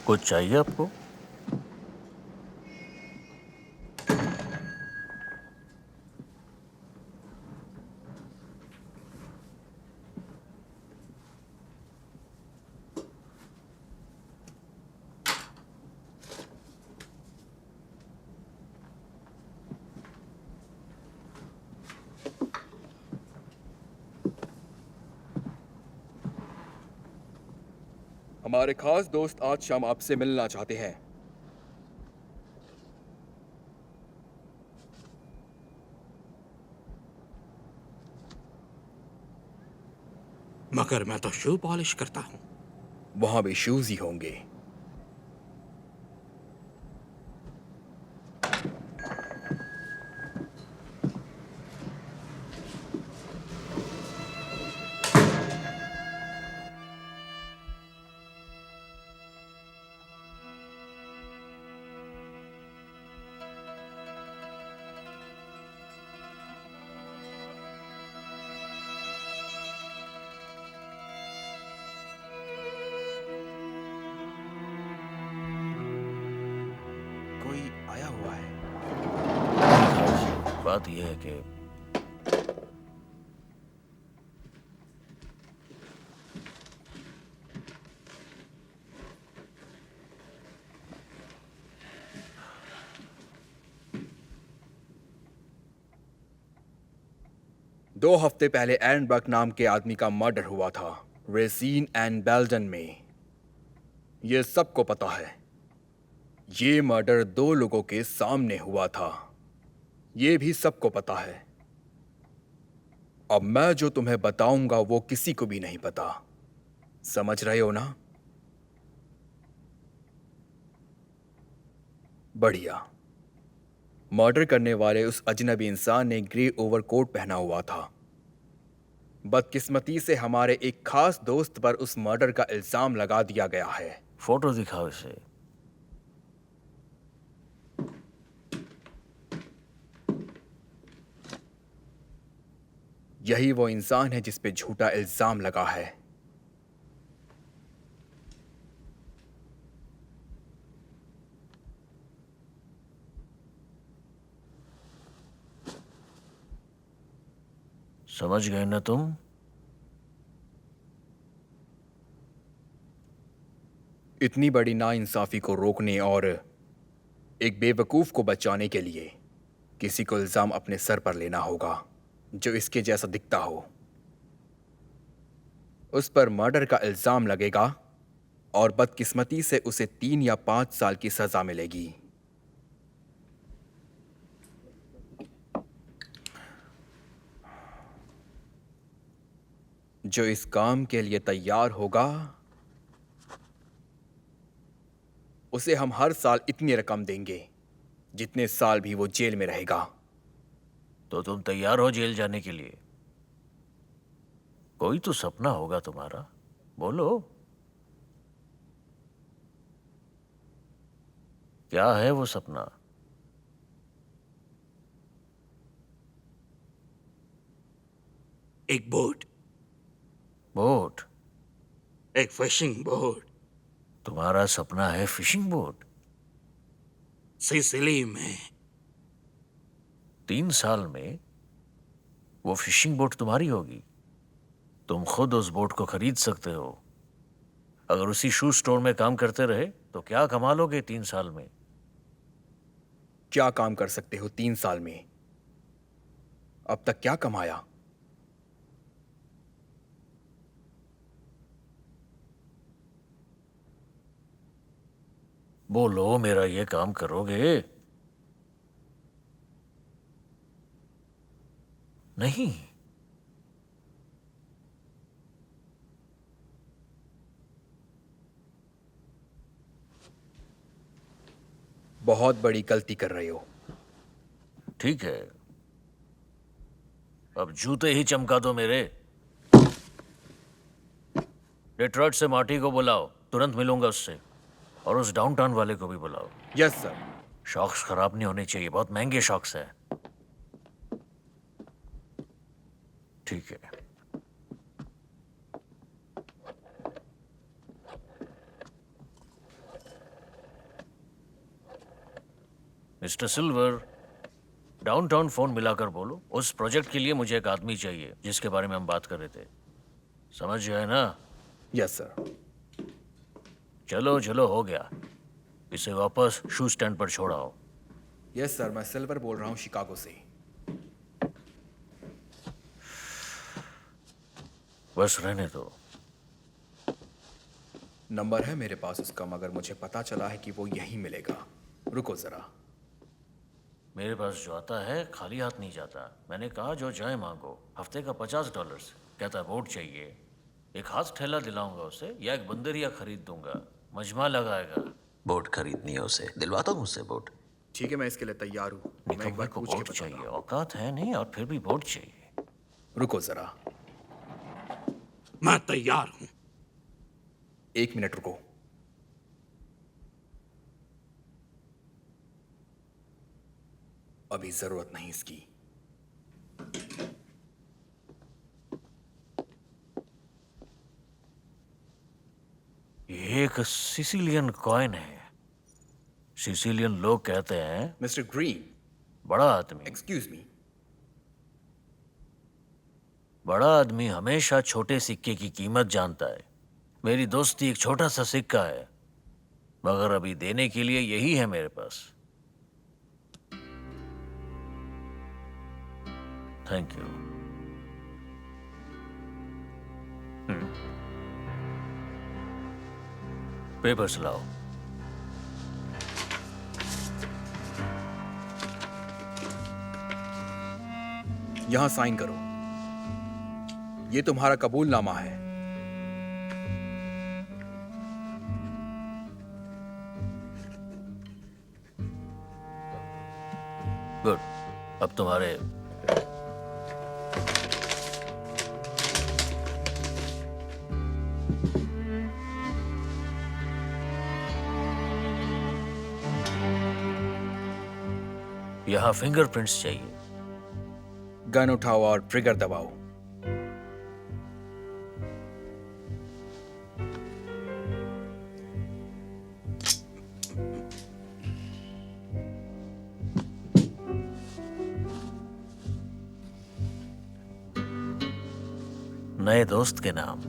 कुछ चाहिए आपको? हमारे खास दोस्त आज शाम आपसे मिलना चाहते हैं। मगर मैं तो शू पॉलिश करता हूं। वहां भी शूज ही होंगे। कोई आया हुआ है। मेरे ख्याल से बात यह है कि 2 हफ्ते पहले एरनबर्ग नाम के आदमी का मर्डर हुआ था, रेसीन एंड बेल्डन में। यह सबको पता है। ये मर्डर 2 लोगों के सामने हुआ था। यह भी सबको पता है। अब मैं जो तुम्हें बताऊंगा वो किसी को भी नहीं पता। समझ रहे हो ना? बढ़िया। मर्डर करने वाले उस अजनबी इंसान ने ग्रे ओवरकोट पहना हुआ था। बदकिस्मती से हमारे एक खास दोस्त पर उस मर्डर का इल्जाम लगा दिया गया है। फोटो दिखाओ इसे। यही वो इंसान है जिस पे झूठा इल्जाम लगा है। समझ गए ना तुम? इतनी बड़ी नाइंसाफी को रोकने और एक बेवकूफ को बचाने के लिए किसी को इल्जाम अपने सर पर लेना होगा जो इसके जैसा दिखता हो। उस पर मर्डर का इल्जाम लगेगा और बदकिस्मती से उसे 3 या 5 साल की सजा मिलेगी। जो इस काम के लिए तैयार होगा उसे हम हर साल इतनी रकम देंगे जितने साल भी वो जेल में रहेगा। तो तुम तैयार हो जेल जाने के लिए? कोई तो सपना होगा तुम्हारा, बोलो। क्या है वो सपना? एक बोट, बोट? एक फिशिंग बोट तुम्हारा सपना है फिशिंग बोट? सिसिली में। 3 साल में वो फिशिंग बोट तुम्हारी होगी? तुम खुद उस बोट को खरीद सकते हो। अगर उसी शू स्टोर में काम करते रहे तो क्या कमा लोगे 3 साल में? क्या काम कर सकते हो 3 साल में? अब तक क्या कमाया? बोलो, मेरा ये काम करोगे? नहीं? बहुत बड़ी गलती कर रहे हो। ठीक है, अब जूते ही चमका दो मेरे। डेट्रॉइट से मार्टी को बुलाओ, तुरंत मिलूंगा उससे। और उस डाउनटाउन वाले को भी बुलाओ। Yes sir. शॉक्स खराब नहीं होने चाहिए, बहुत महंगे शॉक्स हैं। ठीक है। मिस्टर सिल्वर, डाउनटाउन फोन मिलाकर बोलो, उस प्रोजेक्ट के लिए मुझे एक आदमी चाहिए जिसके बारे में हम बात कर रहे थे। समझ गए ना? Yes sir. चलो चलो, हो गया। इसे वापस शू स्टैंड पर छोड़ाओ। यस सर, मैं सिल्वर बोल रहा हूँ शिकागो से। बस रहने दो। नंबर है मेरे पास उसका, मगर मुझे पता चला है कि वो यहीं मिलेगा। रुको जरा। मेरे पास जो आता है खाली हाथ नहीं जाता। मैंने कहा जो चाहे मांगो। हफ्ते का $50। कहता बोट चाहिए। एक हाथ ठेला दिलाऊंगा उसे, या एक बंदरिया खरीद दूंगा। मजमा लगाएगा। बोट खरीदनी है उसे, दिलवाता हूँ उससे बोट। ठीक है, मैं इसके लिए तैयार हूँ। मैं एक निकम्मे बार को पूछ के बोट बताता चाहिए, हूँ। औकात है नहीं और फिर भी बोट चाहिए। रुको जरा, मैं तैयार हूं। 1 मिनट रुको। अभी जरूरत नहीं इसकी। ये एक सिसिलियन कॉइन है। सिसिलियन लोग कहते हैं मिस्टर ग्रीन, बड़ा आदमी। Excuse me. बड़ा आदमी हमेशा छोटे सिक्के की कीमत जानता है। मेरी दोस्ती एक छोटा सा सिक्का है, मगर अभी देने के लिए यही है मेरे पास। Thank you. पेपर्स लाओ। यहां साइन करो। ये तुम्हारा कबूलनामा है। गुड। अब तुम्हारे यहां फिंगरप्रिंट्स चाहिए। गन उठाओ और ट्रिगर दबाओ। नए दोस्त के नाम।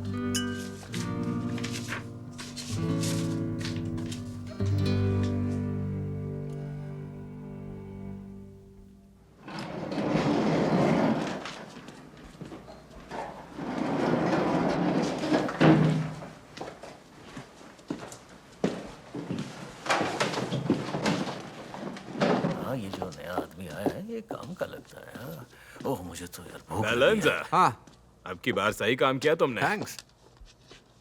हाँ, ये जो नया आदमी आया है ये काम का लगता है। हाँ। ओह, मुझे तो यार भूख लगी है। बैलेंसर, हाँ अब की बार सही काम किया तुमने। थैंक्स।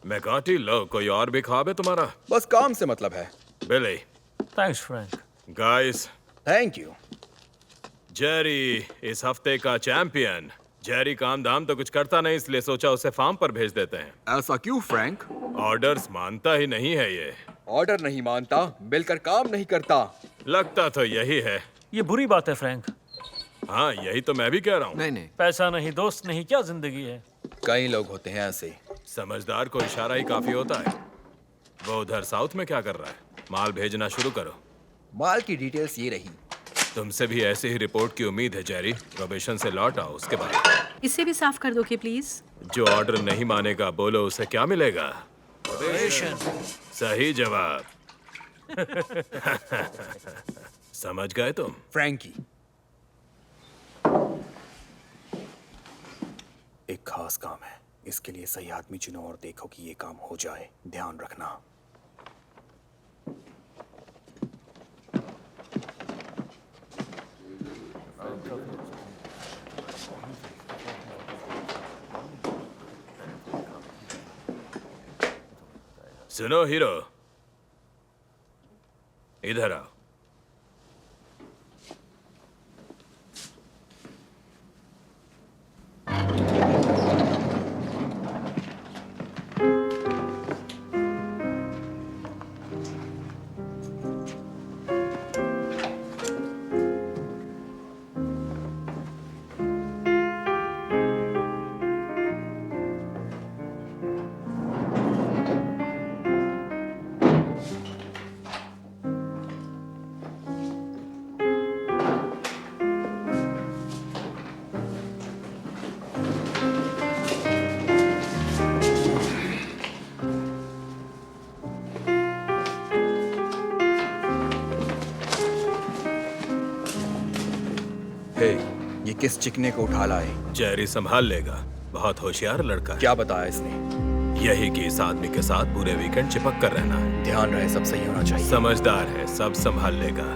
मैकाटी, लो कोई और भी ख्वाब है तुम्हारा? बस काम से मतलब है। Billy, thanks Frank. Guys, thank you. Jerry इस हफ्ते का चैंपियन। जेरी काम धाम तो कुछ करता नहीं, इसलिए सोचा उसे फार्म पर भेज देते हैं। ऐसा क्यों फ्रैंक? ऑर्डर्स मानता ही नहीं है ये। ऑर्डर नहीं मानता, मिलकर काम नहीं करता। लगता तो यही है। ये बुरी बात है फ्रैंक। हाँ, यही तो मैं भी कह रहा हूँ। नहीं नहीं, पैसा नहीं, दोस्त नहीं, क्या जिंदगी है। कई लोग होते हैं ऐसे। समझदार को इशारा ही काफी होता है। वो उधर साउथ में क्या कर रहा है? माल भेजना शुरू करो। माल की डिटेल्स ये रही। तुमसे भी ऐसी ही रिपोर्ट की उम्मीद है जेरी। प्रोबेशन से लौट आओ, उसके बाद इसे भी साफ कर दोगे प्लीज। जो ऑर्डर नहीं मानेगा बोलो उसे क्या मिलेगा? सही जवाब। समझ गए तुम? फ्रैंकी, एक खास काम है। इसके लिए सही आदमी चुनो और देखो कि ये काम हो जाए। ध्यान रखना। सुनो हीरो, इधर आओ। हे, ये किस चिकने को उठा लाए? जेरी संभाल लेगा, बहुत होशियार लड़का है। क्या बताया इसने? यही कि इस आदमी के साथ पूरे वीकेंड चिपक कर रहना है। ध्यान रहे, सब सही होना चाहिए। समझदार है, सब संभाल लेगा।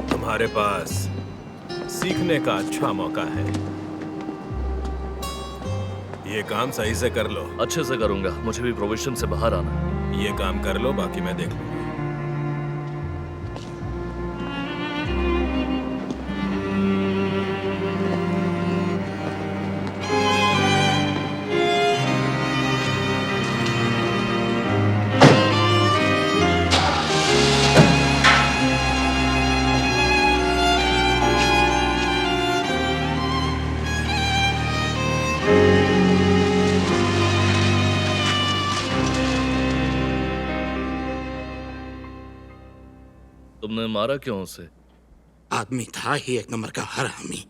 हमारे पास सीखने का अच्छा मौका है। ये काम सही से कर लो। अच्छे से करूंगा, मुझे भी प्रोविजन से बाहर आना है। ये काम कर लो, बाकी मैं देख लूंगा। तुमने मारा क्यों उसे? आदमी था ही एक नंबर का हरामी।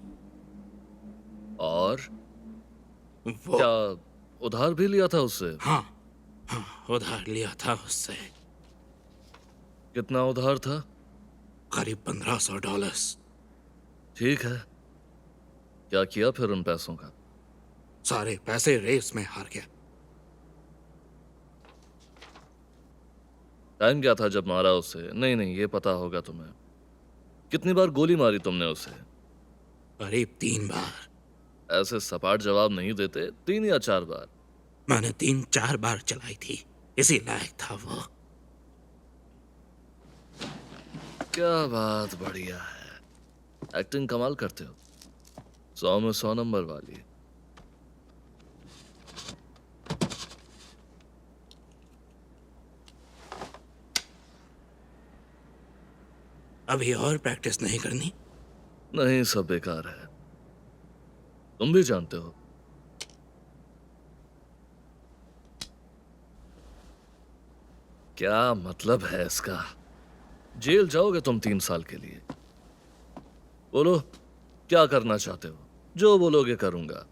और वो क्या उधार भी लिया था उससे? हाँ, उधार लिया था उससे। कितना उधार था? करीब $1500। ठीक है, क्या किया फिर उन पैसों का? सारे पैसे रेस में हार गया। टाइम क्या था जब मारा उसे? नहीं, ये पता होगा तुम्हें। कितनी बार गोली मारी तुमने उसे? करीब 3 बार। ऐसे सपाट जवाब नहीं देते, 3 या 4 बार। मैंने 3-4 बार चलाई थी, इसी लायक था वो। क्या बात, बढ़िया है। एक्टिंग कमाल करते हो, 100 में 100 नंबर वाली। अभी और प्रैक्टिस नहीं करनी? नहीं, सब बेकार है, तुम भी जानते हो। क्या मतलब है इसका? जेल जाओगे तुम 3 साल के लिए। बोलो क्या करना चाहते हो? जो बोलोगे करूंगा।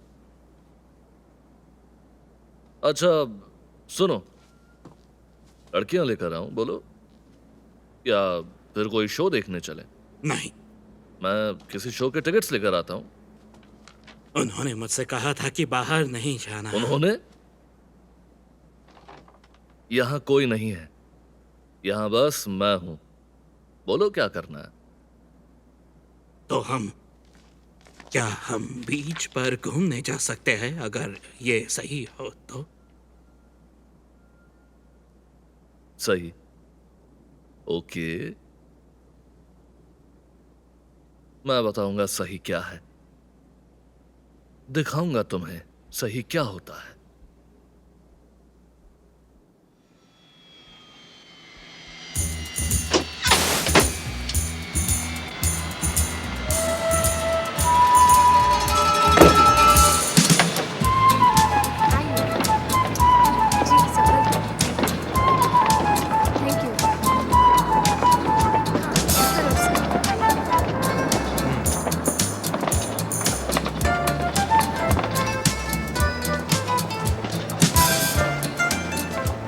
अच्छा सुनो, लड़कियां लेकर आऊं, बोलो, या फिर कोई शो देखने चले? नहीं। मैं किसी शो के टिकट्स लेकर आता हूं। उन्होंने मुझसे कहा था कि बाहर नहीं जाना। उन्होंने? यहां कोई नहीं है, यहां बस मैं हूं। बोलो क्या करना है? तो क्या हम बीच पर घूमने जा सकते हैं, अगर ये सही हो तो? सही, ओके, मैं बताऊंगा सही क्या है। दिखाऊंगा तुम्हें सही क्या होता है। जी सफल। Thank you.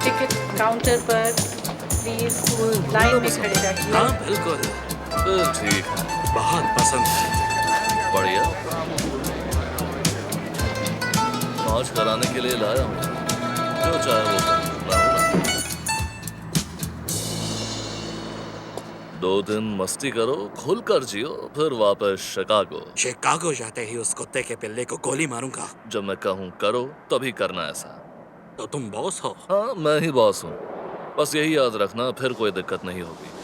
टिकट काउंटर पर प्लीज लाइन में खड़े रहिए। हाँ बिल्कुल, फिर ठीक है, बहुत पसंद है। बढ़िया। मौज कराने के लिए लाया हूं, जो चाहे वो करूं, मैं हूं ना। 2 दिन मस्ती करो, खुलकर जियो, फिर वापस शिकागो। शिकागो जाते ही उस कुत्ते के पिल्ले को गोली मारूंगा। जब मैं कहूं करो तभी करना ऐसा। तो तुम बॉस हो? हाँ, मैं ही बॉस हूं, बस यही याद रखना, फिर कोई दिक्कत नहीं होगी।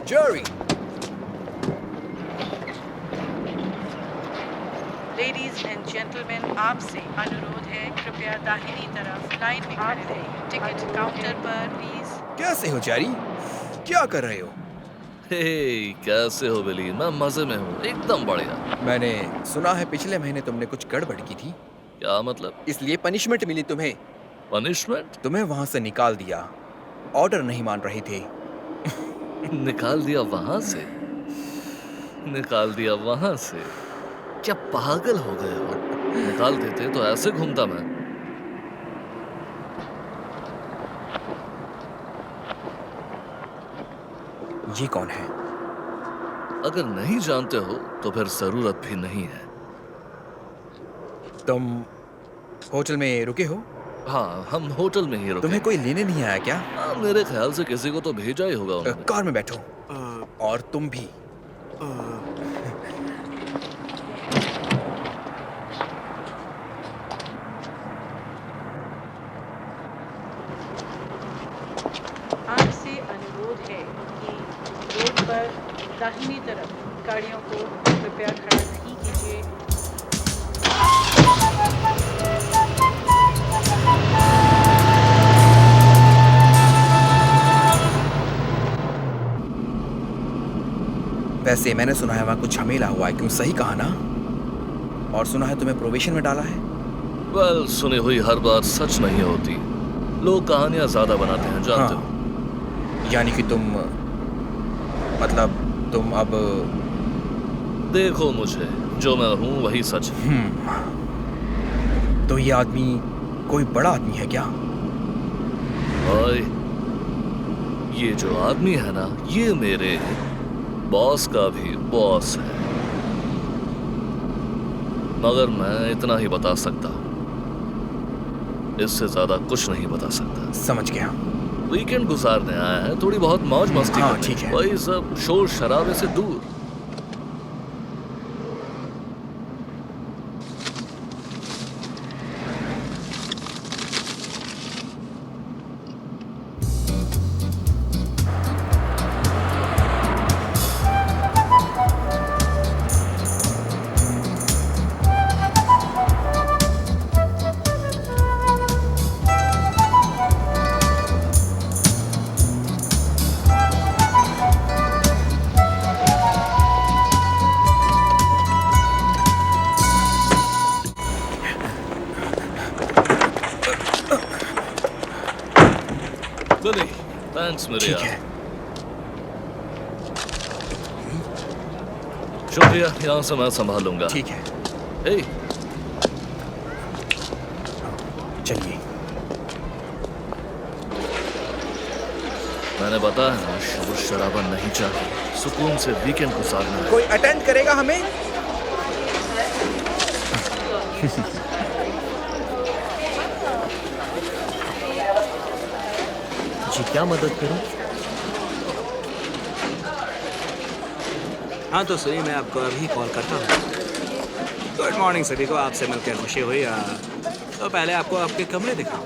Jerry! लेडीज एंड जेंटलमैन, आपसे अनुरोध है, कृपया कृपया दाहिनी तरफ लाइन में खड़े रहें। टिकट काउंटर पर प्लीज। कैसे हो जेरी? क्या कर रहे हो? हे, कैसे हो बिली? मैं मजे में हूँ, एकदम बढ़िया। मैंने सुना है पिछले महीने तुमने कुछ गड़बड़ की थी, क्या मतलब? इसलिए पनिशमेंट मिली तुम्हें। पनिशमेंट? तुम्हें वहां से निकाल दिया। ऑर्डर नहीं मान रहे थे। निकाल दिया वहां से? निकाल दिया वहां से? क्या पागल हो गए हो? निकाल देते तो ऐसे घूमता मैं। ये कौन है? अगर नहीं जानते हो तो फिर जरूरत भी नहीं है। तुम होटल में रुके हो? हाँ, हम होटल में ही रुके। तुम्हें कोई लेने नहीं आया क्या? हाँ, मेरे ख्याल से किसी को तो भेजा ही होगा उन्होंने। कार में बैठो। और तुम भी। आपसे अनुरोध है कि रोड पर दाहिनी तरफ गाड़ियों को कृपया खड़ा नहीं कीजिए। वैसे मैंने सुना है वहाँ कुछ झमेला हुआ है, क्यों? सही कहा ना? और सुना है तुम्हें प्रोबेशन में डाला है। वेल, सुनी हुई हर बात सच नहीं होती। लोग कहानियां ज्यादा बनाते हैं, जानते हो। यानी कि तुम मतलब तुम अब देखो मुझे, जो मैं हूँ वही सच है। तो ये आदमी कोई बड़ा आदमी है क्या? ओए, ये जो आदमी है ना, ये मेरे बॉस का भी बॉस है। मगर मैं इतना ही बता सकता हूँ, इससे ज्यादा कुछ नहीं बता सकता। समझ गया। वीकेंड गुजारने आया है, थोड़ी बहुत मौज मस्ती हाँ, करने। ठीक है। वही सब शोर शराबे से दूर। बिली, थैंक्स मेरे ठीक यार। है। शुक्रिया, यहाँ से मैं संभाल लूंगा। ठीक है, हे, चलिए। मैंने बताया ना, शोर शराबा नहीं चाहिए। सुकून से वीकेंड गुजारना है। कोई अटेंड करेगा हमें? जी, क्या मदद करूं? हाँ तो सुनिए, मैं आपको अभी कॉल करता हूँ। गुड मॉर्निंग सभी को, आपसे मिलकर खुशी हुई। तो पहले आपको आपके कमरे दिखाऊं।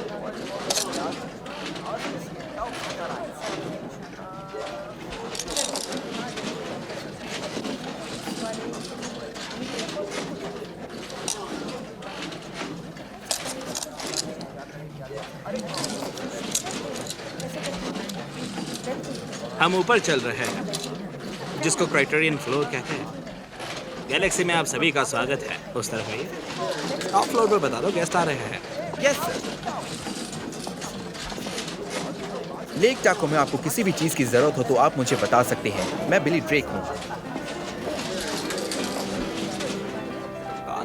हम ऊपर चल रहे हैं, जिसको क्राइटेरियन फ्लोर कहते हैं। गैलेक्सी में आप सभी का स्वागत है। उस तरफ आइए। टॉप फ्लोर पर बता दो गेस्ट आ रहे हैं। Yes sir. लेक टाको में आपको किसी भी चीज की जरूरत हो तो आप मुझे बता सकते हैं। मैं बिली ड्रेक हूँ।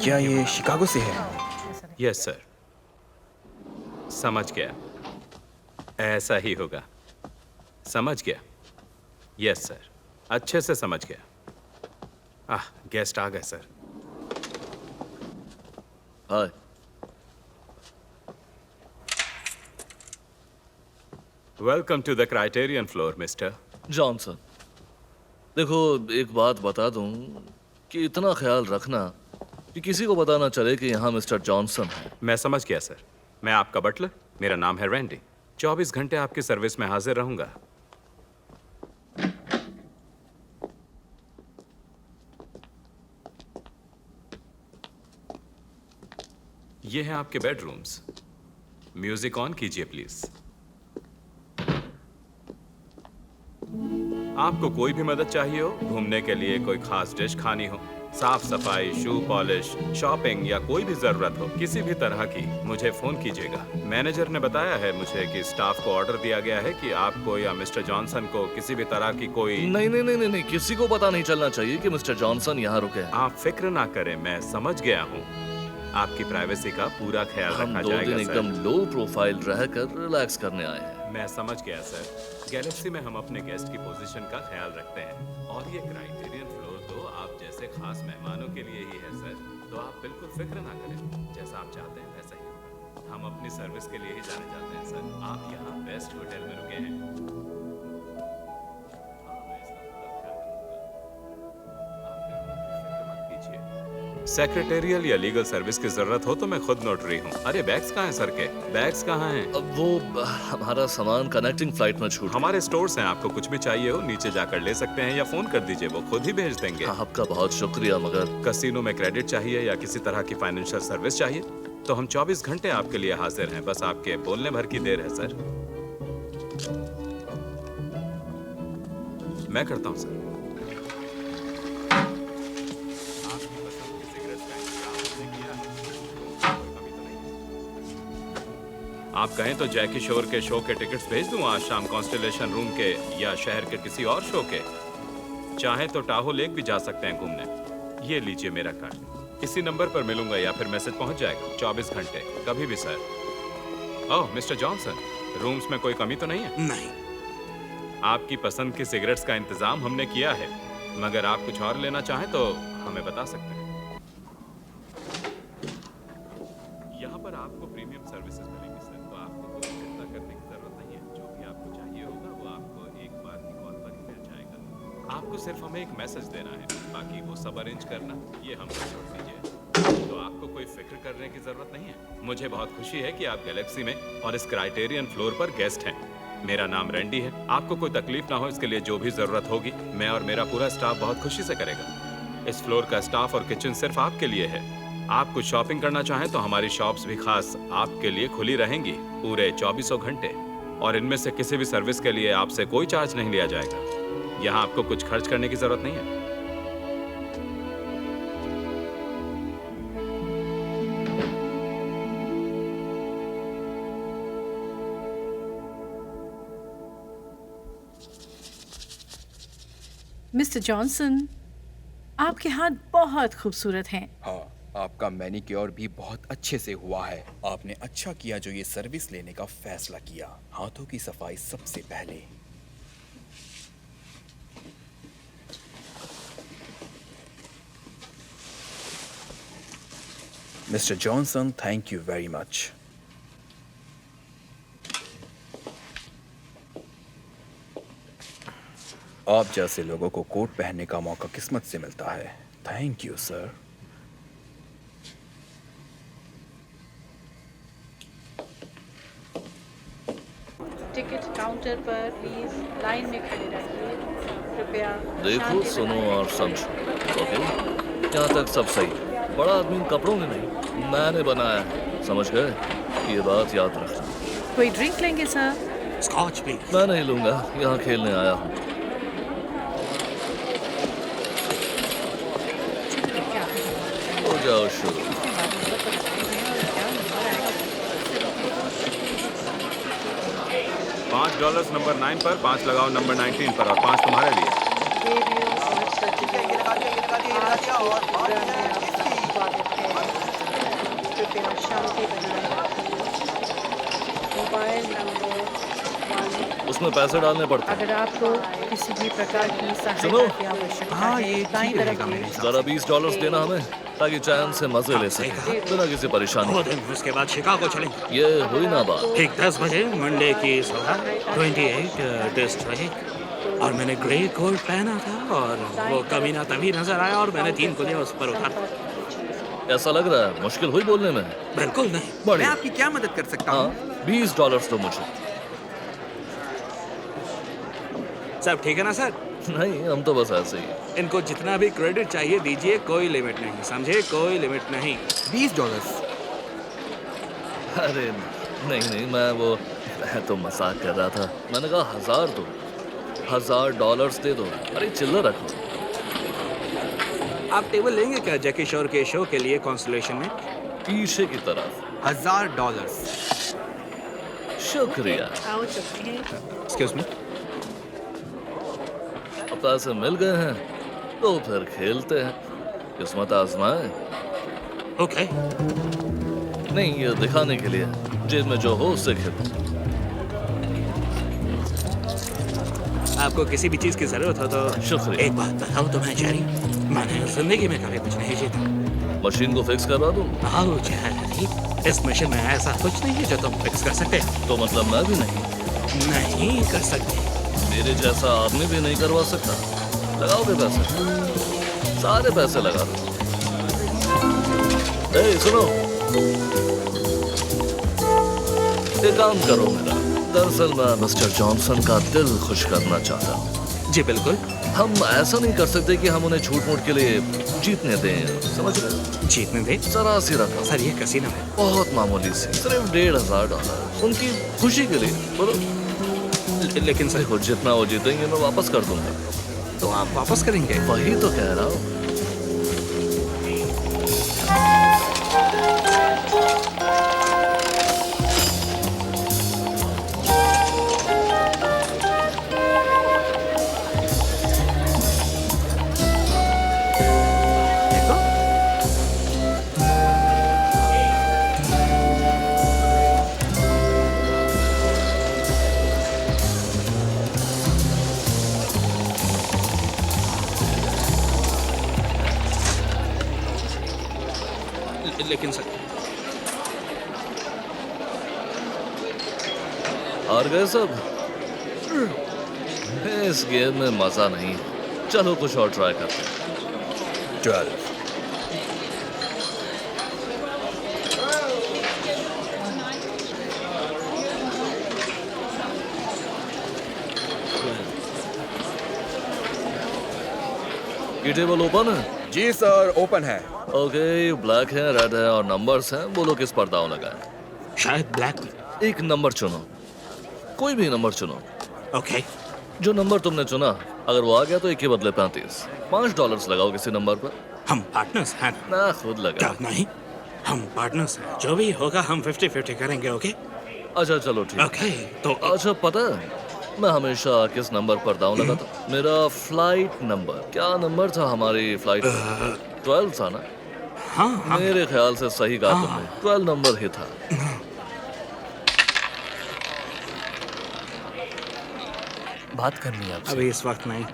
क्या ये शिकागो से है? यस सर, समझ गया। ऐसा ही होगा। समझ गया। यस सर, अच्छे से समझ गया। गेस्ट आ गए sir. Hi. Welcome to the criterion floor mister. Johnson, देखो एक बात बता दूं कि इतना ख्याल रखना कि किसी को पता ना चले कि यहाँ मिस्टर जॉनसन है। मैं समझ गया सर। मैं आपका बटलर, मेरा नाम है रैंडी। 24 घंटे आपकी सर्विस में हाजिर रहूंगा। ये हैं आपके बेडरूम्स। म्यूजिक ऑन कीजिए प्लीज। आपको कोई भी मदद चाहिए हो, घूमने के लिए कोई खास डिश खानी हो, साफ सफाई, शू पॉलिश, शॉपिंग या कोई भी जरूरत हो, किसी भी तरह की, मुझे फोन कीजिएगा। मैनेजर ने बताया है मुझे कि स्टाफ को ऑर्डर दिया गया है कि आपको या मिस्टर जॉनसन को किसी भी तरह की कोई। नहीं नहीं नहीं नहीं नहीं, किसी को पता नहीं चलना चाहिए कि मिस्टर जॉनसन यहाँ रुके हैं। आप फिक्र ना करें, मैं समझ गया हूँ। आपकी प्राइवेसी का पूरा ख्याल हम रखा 2 दिन जाएगा एकदम सर। लो प्रोफाइल रहकर रिलैक्स करने आए हैं। मैं समझ गया सर। गैलेक्सी में हम अपने गेस्ट की पोजीशन का ख्याल रखते हैं और ये क्राइटेरियन फ्लोर तो आप जैसे खास मेहमानों के लिए ही है सर। तो आप बिल्कुल फिक्र ना करें, जैसा आप चाहते हैं वैसा ही होगा। हम अपनी सर्विस के लिए ही जाने जाते हैं सर। आप यहाँ बेस्ट होटल में रुके हैं। हाँ, मैं इसका पूरा ख्याल रखूंगा। आप बिल्कुल भी फिक्र मत कीजिए। सेक्रेटेरियल या लीगल सर्विस की जरूरत हो तो मैं खुद नोटरी हूँ। अरे बैग्स कहाँ हैं सर के? बैग्स कहाँ हैं? अब वो हमारा सामान कनेक्टिंग फ्लाइट में छूट हमारे स्टोर्स हैं, आपको कुछ भी चाहिए हो नीचे जाकर ले सकते हैं या फोन कर दीजिए, वो खुद ही भेज देंगे। गया। आपका बहुत शुक्रिया, मगर कसिनो में क्रेडिट चाहिए या किसी तरह की फाइनेंशियल सर्विस चाहिए तो हम 24 घंटे आपके लिए हाजिर हैं। बस आपके बोलने भर की देर है सर। मैं करता हूँ सर। आपकी पसंद की सिगरेट का इंतजाम हमने किया है। कोई कमी तो नहीं है? आप कहें तो जैकी शोर के शो के टिकट्स भेज दूं आज शाम कॉन्स्टेलेशन रूम के या शहर के किसी और शो के। चाहे तो टाहो लेक भी जा सकते हैं घूमने। ये लीजिए मेरा कार्ड, इसी नंबर पर मिलूंगा या फिर मैसेज पहुंच जाएगा 24 घंटे कभी भी सर। ओह मिस्टर जॉनसन, रूम्स में कोई कमी तो नहीं है? नहीं। आपकी पसंद की सिगरेट्स का इंतजाम हमने किया है, मगर आप कुछ और लेना चाहें तो हमें बता सकते हैं। यहाँ पर आपको प्रीमियम सर्विसेज मिलेंगी सर, तो आपको कोई चिंता करने की जरूरत नहीं है। जो भी आपको चाहिए होगा वो आपको एक बार की कॉल पर ही मिल जाएगा। आपको सिर्फ हमें एक मैसेज देना है, बाकी वो सब अरेंज करना ये हम पर छोड़ दीजिए। तो आपको कोई फिक्र करने की जरूरत नहीं है। मुझे बहुत खुशी है कि आप गैलेक्सी में और इस क्राइटेरियन फ्लोर पर गेस्ट हैं। मेरा नाम रैंडी है। आपको कोई तकलीफ ना हो इसके लिए जो भी जरूरत होगी मैं और मेरा पूरा स्टाफ बहुत खुशी से करेगा। इस फ्लोर का स्टाफ और किचन सिर्फ आपके लिए है। आप कुछ शॉपिंग करना चाहें तो हमारी शॉप्स भी खास आपके लिए खुली रहेंगी पूरे 24 घंटे, और इनमें से किसी भी सर्विस के लिए आपसे कोई चार्ज नहीं लिया जाएगा। यहाँ आपको कुछ खर्च करने की जरूरत नहीं है। मिस्टर जॉनसन, आपके हाथ बहुत खूबसूरत हैं। हाँ, आपका मैनिक्योर भी बहुत अच्छे से हुआ है। आपने अच्छा किया जो ये सर्विस लेने का फैसला किया। हाथों की सफाई सबसे पहले। Mister Johnson, thank you very much. आप जैसे लोगों को कोट पहनने का मौका किस्मत से मिलता है। Thank you sir. Ticket counter पर प्लीज लाइन में खड़े रहिए। कृपया देखो, शांति सुनो बनाए और रखें। समझो। ओके, यहाँ तक सब सही। बड़ा आदमी इन कपड़ों में नहीं, मैंने बनाया है, समझ गए? ये बात याद रखना। कोई ड्रिंक लेंगे सर? Scotch please. मैं नहीं लूंगा, यहाँ खेलने आया हूँ। हो जाओ शुरू। $5 नंबर 9 पर, 5 लगाओ नंबर 19 पर और 5 तुम्हारे लिए। देवियों और सज्जनों, आज के प्रोग्राम में आपका स्वागत है। कृपया शांति बनाए रखें। Mobile number 1। उसमें पैसे डालने पड़ते हैं। अगर आपको किसी भी प्रकार की सुनो। सहायता की आवश्यकता है, दाईं तरफ दें। जरा $20 देना हमें, ताकि चैन से मजे ले सके बिना किसी परेशानी दो के। दिन उसके बाद शिकागो चलेंगे। ये हुई ना बात। ठीक 10 बजे मंडे की सुबह 28 डिस्ट्रिक्ट, और मैंने ग्रे कोट पहना था और वो कमीना तभी नजर आया और मैंने 3 गोलियां उस पर उतार दी। ऐसा लग रहा है मुश्किल हुई बोलने में। बिल्कुल नहीं। मैं बढ़िया। आपकी क्या मदद कर सकता हाँ, हूँ? $20 तो मुझे। सब ठीक है ना सर? नहीं, हम तो बस ऐसे ही। इनको जितना भी क्रेडिट चाहिए दीजिए, कोई लिमिट नहीं, समझे? कोई लिमिट नहीं। $20। अरे नहीं नहीं, मैं तो मजाक कर रहा था। मैंने कहा 1000 दो, $1000 दे दो। अरे चिल्लर रखो। आप टेबल लेंगे क्या जैकी श्रॉफ के शो के लिए कॉन्स्टलेशन में? पीछे की तरफ। $1000। शुक्रिया। आओ चलते हैं। Excuse me. अब पैसे मिल गए हैं तो फिर खेलते हैं, किस्मत आजमाए। ओके। नहीं, ये दिखाने के लिए जेब में जो हो उससे खेलो। आपको किसी भी चीज की जरूरत हो तो शुक्रिया। एक बात बताओ तुम्हें जेरी, मैंने जिंदगी में कभी कुछ नहीं जीता। मशीन को फिक्स करवा दूं? आओ जेरी, इस मशीन में ऐसा कुछ नहीं है जो तुम फिक्स कर सकते हो। तो मतलब मैं भी नहीं? नहीं कर सकते। मेरे जैसा आदमी भी नहीं करवा सकता। लगाओगे पैसे? सारे पैसे लगा दो। ए, सुनो, एक काम करो मेरा। दरअसल मैं मिस्टर जॉनसन का दिल खुश करना चाहता हूँ। जी बिल्कुल। हम ऐसा नहीं कर सकते कि हम उन्हें झूठ मूठ के लिए जीतने दें, समझ रहे? जीतने दे? जरा सी रकम, सर ये कसीनो है। बहुत मामूली सी, सिर्फ $1500 उनकी खुशी के लिए। बोलो। लेकिन सर देखो, जितना वो जीतेंगे मैं वापस कर दूंगा। तो आप वापस करेंगे? वही तो कह रहा हूँ। लेकिन सर हार गए सब। इस गेम में मजा नहीं है। चलो कुछ और ट्राई करते हैं। 12। ये टेबल ओपन है? जी सर, ओपन है। ओके, ब्लैक है, रेड है और नंबर्स हैं। बोलो किस पर दांव लगाए? शायद ब्लैक। एक नंबर चुनो, कोई भी नंबर चुनो। ओके। जो नंबर तुमने चुना अगर वो आ गया तो एक के बदले 35। $5 लगाओ किसी नंबर पर। हम पार्टनर्स हैं ना? ना खुद क्या? लगा। नहीं, हम पार्टनर्स हैं। जो भी होगा हम 50-50 करेंगे। ओके अच्छा चलो ठीक। ओके। तो अच्छा, पता है मैं हमेशा किस नंबर पर दांव लगाता? मेरा फ्लाइट नंबर। क्या नंबर था हमारी फ्लाइट का? 12 था ना? हाँ मेरे ख्याल से सही कहा तुमने, 12 नंबर ही था। बात करनी है आपसे। अभी इस वक्त नहीं।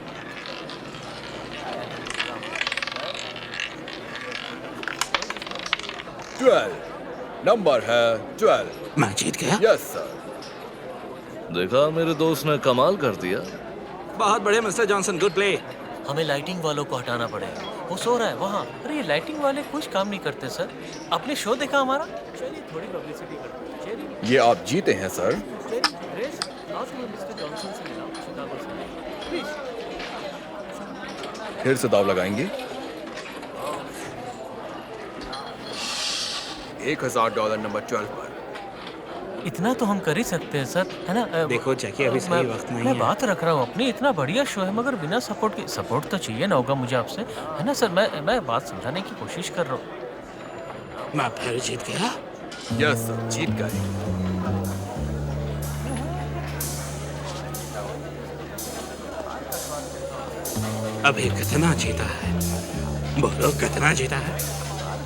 नंबर है 12। मैं जीत गया। Yes sir. देखा, मेरे दोस्त ने कमाल कर दिया। बहुत बढ़िया मिस्टर जॉनसन, गुड प्ले। हमें लाइटिंग वालों को हटाना पड़ेगा, वो सो रहा है वहाँ। अरे ये लाइटिंग वाले कुछ काम नहीं करते सर। आपने शो देखा हमारा? चलिए थोड़ी पब्लिसिटी करते हैं। चलिए ये आप जीते हैं सर। चलिए ग्रेस, आओ तुम्हें मिस्टर जॉनसन से मिलाओ, शिकागो से। प्लीज। फिर से दाव लगाएंगे। $1000 नंबर 12 पर। इतना तो हम कर ही सकते हैं सर, है ना? देखो जैकी, अभी सही वक्त नहीं मैं है। बात रख रहा हूँ अपनी। इतना बढ़िया शो है मगर बिना सपोर्ट के। सपोर्ट तो चाहिए ना होगा मुझे आपसे, है ना सर? मैं बात समझाने की कोशिश कर रहा हूँ। मैं फिर जीत गया। यस सर, जीत गए। अभी कितना जीता है? बोलो कितना जीता है?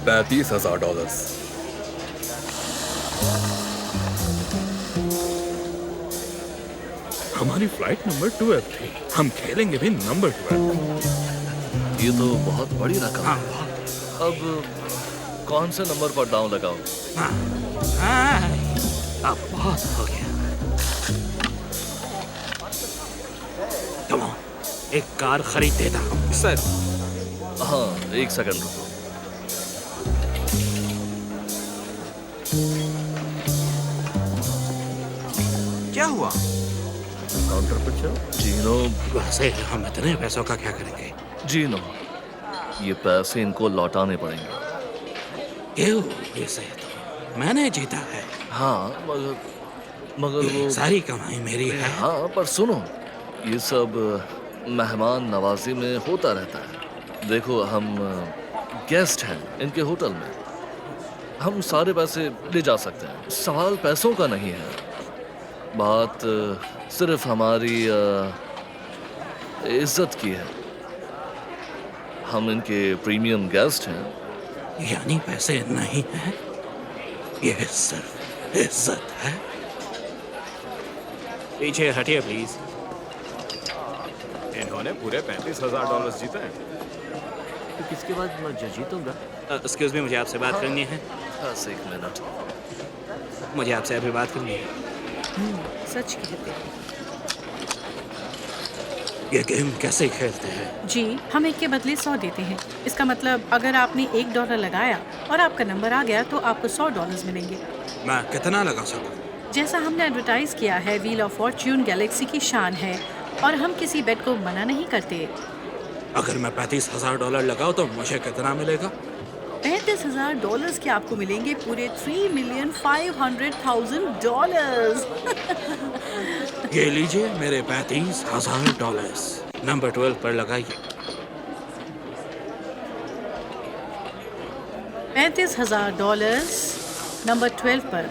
$35,000। हमारी फ्लाइट नंबर 12 थी। हम खेलेंगे भी नंबर 12। ये तो बहुत बड़ी रकम हाँ, है। अब कौन से नंबर पर दांव लगाऊं? हाँ, अब बहुत हो गया। Come on, एक कार खरीद देता हूँ। सर हाँ, एक सेकंड रुको। क्या हुआ? काउंटर पर चलो। जीनो, वैसे हम इतने पैसों का क्या करेंगे? जीनो, ये पैसे इनको लौटाने पड़ेंगे। क्यों? इसे तो मैंने जीता है। हाँ, मगर वो सारी कमाई मेरी है। हाँ, पर सुनो, ये सब मेहमान नवाजी में होता रहता है। देखो, हम गेस्ट हैं इनके होटल में, हम सारे पैसे ले जा सकते हैं। सवाल पैसों का नहीं है, बात सिर्फ हमारी इज्जत की है। हम इनके प्रीमियम गेस्ट हैं। यानी पैसे नहीं है, ये सिर्फ इज्जत है। पीछे हटिए प्लीज। इन्होंने पूरे $35,000 जीते हैं। तो किसके बाद मैं जीतूंगा? एक्सक्यूज मी, मुझे आपसे बात करनी है। बस एक मिनट। मुझे आपसे अभी बात करनी है। सच कहते हैं ये गेम कैसे खेलते हैं? जी, हम एक के बदले 100 देते हैं। इसका मतलब अगर आपने $1 लगाया और आपका नंबर आ गया तो आपको $100 मिलेंगे। मैं कितना लगा सकूं? जैसा हमने एडवर्टाइज किया है, व्हील ऑफ फॉर्च्यून गैलेक्सी की शान है और हम किसी बेट को मना नहीं करते। अगर मैं $35,000 लगाऊं तो मुझे कितना मिलेगा? $35,000 के आपको मिलेंगे पूरे $3,500,000। ये लीजिए मेरे $35,000। नंबर 12 पर लगाइए। $35,000 नंबर 12 पर।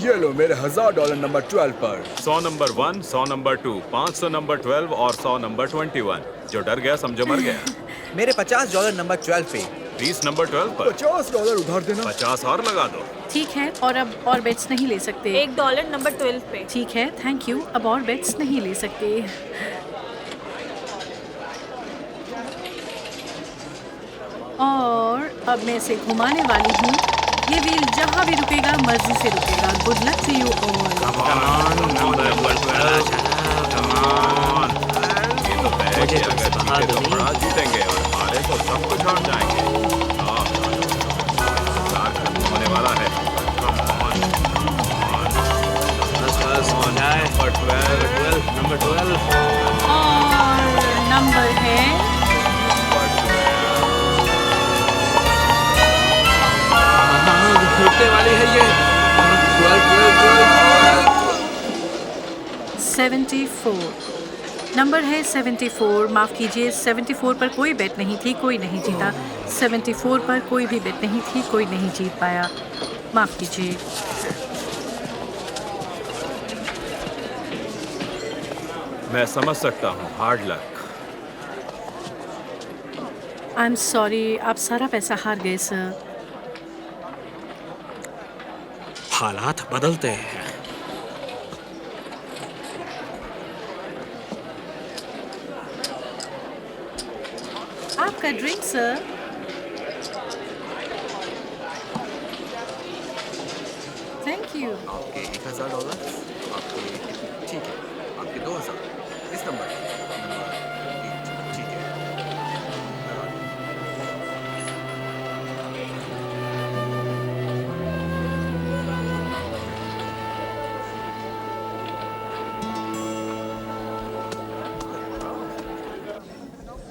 ये लो मेरे $1,000 नंबर 12 पर। 100 नंबर 1, 100 नंबर 2, 500 नंबर 12 और 100 नंबर 21। जो डर गया समझो मर गया। मेरे $50 नंबर 12 पे। 30 नंबर 12 पर। $50 उधार देना। 50 और लगा दो। ठीक है, और अब और बेट्स नहीं ले सकते। $1 नंबर 12 पे। ठीक है, थैंक यू। अब और बेट्स नहीं ले सकते। और अब मैं इसे घुमाने वाली हूँ। ये व्हील जहाँ भी रुकेगा मर्जी से रुकेगा। Good luck to you all. मुझे तो बड़ा जीतेंगे और हारे तो सब कुछ हार जाएंगे। होने वाला है। नंबर 12। और नंबर है रुकने वाली है ये। 74। नंबर है 74। माफ़ कीजिए, 74 पर कोई बेट नहीं थी, कोई नहीं जीता। 74 पर कोई भी बेट नहीं थी, कोई नहीं जीत पाया। माफ़ कीजिए। मैं समझ सकता हूँ, hard luck. I am sorry, आप सारा पैसा हार गए सर। हालात बदलते हैं। आपका ड्रिंक सर। Thank you. आपके $1,000। आपके ठीक है, आपके 2,000 इस नंबर ठीक है।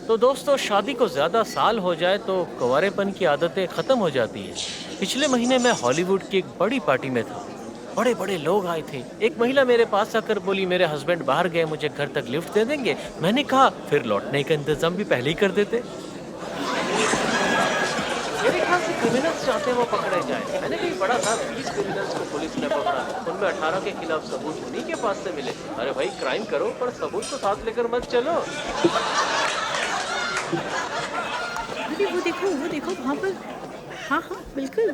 तो दोस्तों, शादी को ज़्यादा साल हो जाए तो कुंवारेपन की आदतें ख़त्म हो जाती हैं। पिछले महीने मैं हॉलीवुड की एक बड़ी पार्टी में था। बड़े बड़े लोग आए थे। एक महिला मेरे पास आकर बोली, मेरे हस्बैंड बाहर गए, मुझे घर तक लिफ्ट दे देंगे? मैंने कहा, फिर लौटने का इंतजाम भी पहले ही कर देते। मेरे ख्याल से क्रिमिनल्स चाहते हैं वो पकड़े जाए। मैंने कहीं पढ़ा था 20 क्रिमिनल्स को पुलिस ने पकड़ा, उनमें 18 के खिलाफ सबूत उन्हीं के पास से मिले। अरे भाई, क्राइम करो पर सबूत तो साथ लेकर मत चलो। अरे वो देखो वहाँ पर। हाँ हाँ बिल्कुल।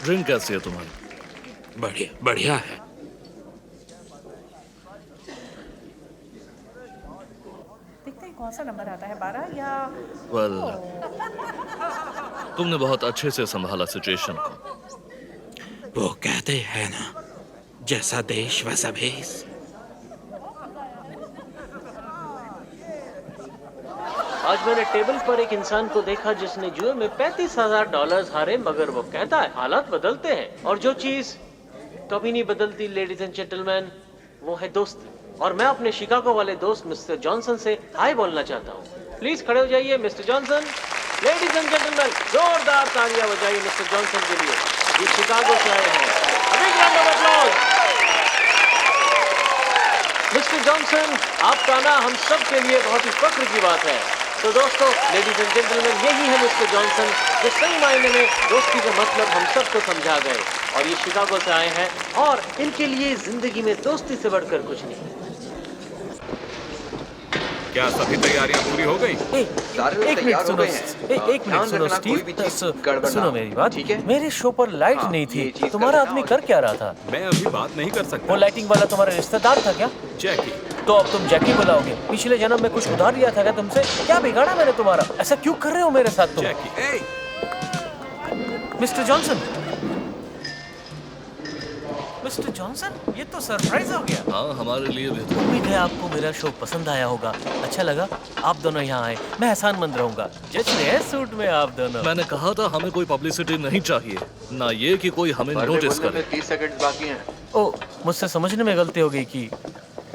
ड्रिंक कैसी है तुम्हारी? बढ़िया बढ़िया है। देखते हैं कौन सा नंबर आता है, 12 या वेल, तुमने बहुत अच्छे से संभाला सिचुएशन को। वो कहते हैं ना, जैसा देश वैसा भेष। आज मैंने टेबल पर एक इंसान को देखा जिसने जुए में $35,000 हारे, मगर वो कहता है हालात बदलते हैं, और जो चीज कभी नहीं बदलती लेडीज एंड जेंटलमैन, वो है दोस्ती। और मैं अपने शिकागो वाले दोस्त मिस्टर जॉनसन से हाय बोलना चाहता हूँ। प्लीज खड़े हो जाइए mister Johnson. Ladies and gentleman, जोरदार तालियां बजाइए मिस्टर जॉनसन के लिए। ये शिकागो से आए हैं। A big round of applause। Mister Johnson, आपका आना हम सब के लिए बहुत ही फख्र की बात है। तो दोस्तों, लेडीज एंड जेंटलमैन, यही है मिस्टर जॉनसन, जो सही मायने में दोस्ती का मतलब हम सबको समझा गए। और ये शिकागो से आए हैं और इनके लिए जिंदगी में दोस्ती से बढ़कर कुछ नहीं। क्या सभी तैयारियां पूरी हो गई? एक मिनट सुनो, एक मिनट सुनो स्टीव, सुनो मेरी बात। मेरे शो पर लाइट नहीं थी, तुम्हारा आदमी कर क्या रहा था? मैं अभी बात नहीं कर सकता। वो लाइटिंग वाला तुम्हारा रिश्तेदार था क्या? जैकी। तो अब तुम जैकी बुलाओगे? पिछले जन्म में कुछ उधार लिया था क्या तुमसे? क्या बिगाड़ा मैंने तुम्हारा? ऐसा क्यों कर रहे हो मेरे साथ तुम? जैकी। मिस्टर जॉनसन, मिस्टर जॉनसन, ये तो सरप्राइज हो गया। हाँ, हमारे लिए भी। उम्मीद है आपको मेरा शो पसंद आया होगा, अच्छा लगा। आप दोनों यहाँ आए, मैं एहसानमंद रहूंगा। जज रहे सूट में आप दोनों। मैंने कहा था हमें कोई पब्लिसिटी नहीं चाहिए, ना ये कि कोई हमें नोटिस करे। 30 सेकंड बाकी हैं। ओ, मुझसे समझने में गलती हो गई कि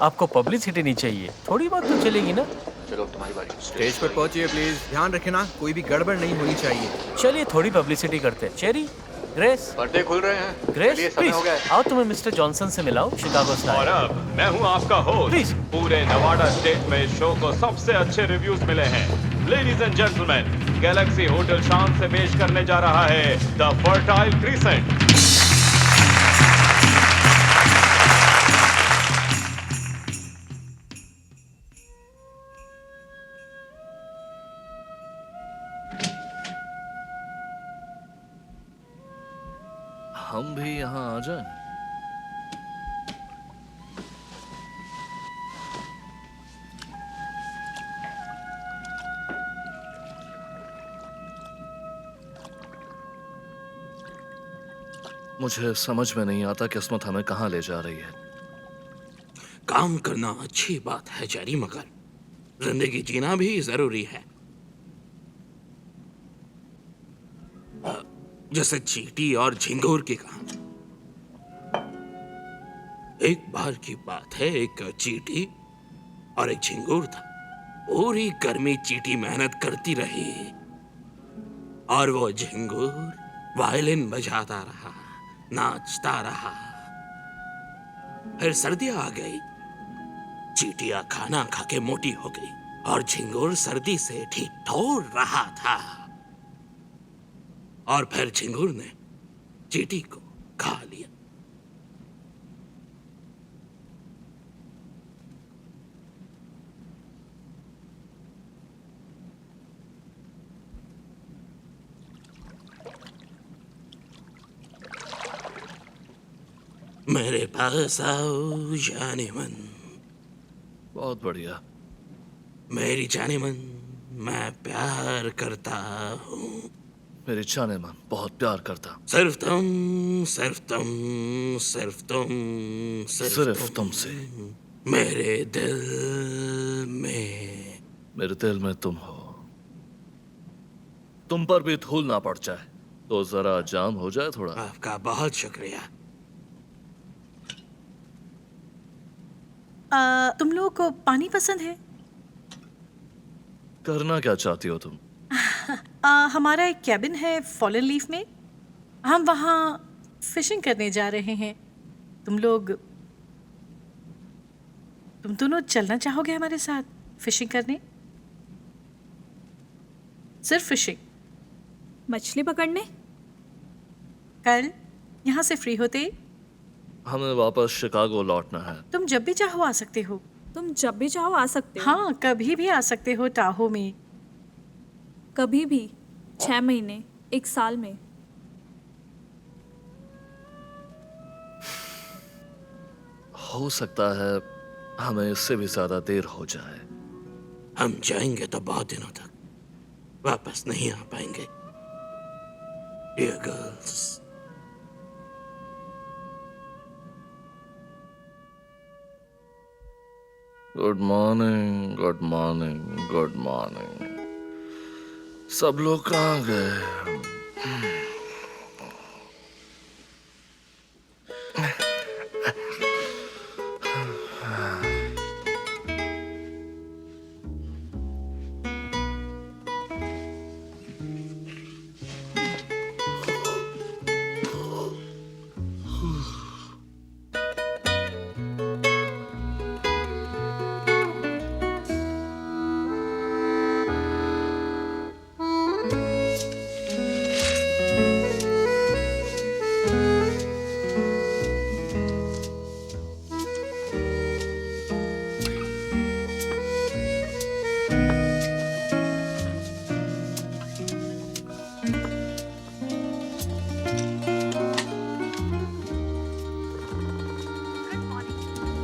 आपको पब्लिसिटी नहीं चाहिए। थोड़ी बात तो चलेगी ना? चलो तुम्हारी बारी। स्टेज पर पहुंचिए प्लीज। ध्यान रखें ना, कोई भी गड़बड़ नहीं होनी चाहिए। चलिए थोड़ी पब्लिसिटी करते हैं। चेरी, ग्रेस, पर्दे खुल रहे हैं। ग्रेस चलिए, समय प्लीज हो गया। आओ, तुम्हें मिस्टर जॉनसन से मिलाओ, शिकागो से और आए। अब मैं हूं आपका होस्ट। Please। पूरे नवाडा स्टेट में शो को सबसे अच्छे रिव्यूज मिले हैं। Ladies and gentleman, Galaxy hotel शाम से पेश करने जा रहा है द फर्टाइल क्रीसेंट। हम भी यहाँ आ जाएं? मुझे समझ में नहीं आता किस्मत हमें कहाँ ले जा रही है। काम करना अच्छी बात है जेरी, मगर जिंदगी जीना भी जरूरी है। जैसे चींटी और झिंगुर की कहानी। एक बार की बात है, एक चींटी और एक झिंगुर था। पूरी गर्मी चींटी मेहनत करती रही और वो झिंगुर वायलिन बजाता रहा, नाचता रहा। फिर सर्दियां आ गई। चींटियां खाना खा के मोटी हो गई और झिंगुर सर्दी से ठीक ठोर रहा था। और फिर झिंगुर ने चींटी को खा लिया। मेरे पास आओ जाने मन। बहुत बढ़िया। मेरी जाने मन, मैं प्यार करता हूँ। मेरी जाने मन बहुत प्यार करता। सिर्फ तुम, सिर्फ तुम, सिर्फ तुम, सिर्फ तुमसे। मेरे दिल में। मेरे दिल में तुम हो। तुम पर भी धूल ना पड़ जाए तो जरा जाम हो जाए थोड़ा। आपका बहुत शुक्रिया। तुम लोगों को पानी पसंद है? करना क्या चाहती हो तुम? हमारा एक कैबिन है फॉलन लीफ में, हम वहाँ फिशिंग करने जा रहे हैं। तुम दोनों चलना चाहोगे हमारे साथ फिशिंग करने? सिर्फ फिशिंग। मछली पकड़ने? कल यहाँ से फ्री होते हमें वापस शिकागो लौटना है। तुम जब भी चाहो आ सकते हो। तुम जब भी चाहो आ सकते हो। हाँ, कभी भी आ सकते हो टाहो में। कभी भी, 6 महीने, 1 साल में। हो सकता है हमें इससे भी ज्यादा देर हो जाए। हम जाएंगे तो बहुत दिनों तक वापस नहीं आ पाएंगे। Dear girls, good morning, good morning, good morning. सब लोग कहाँ गए?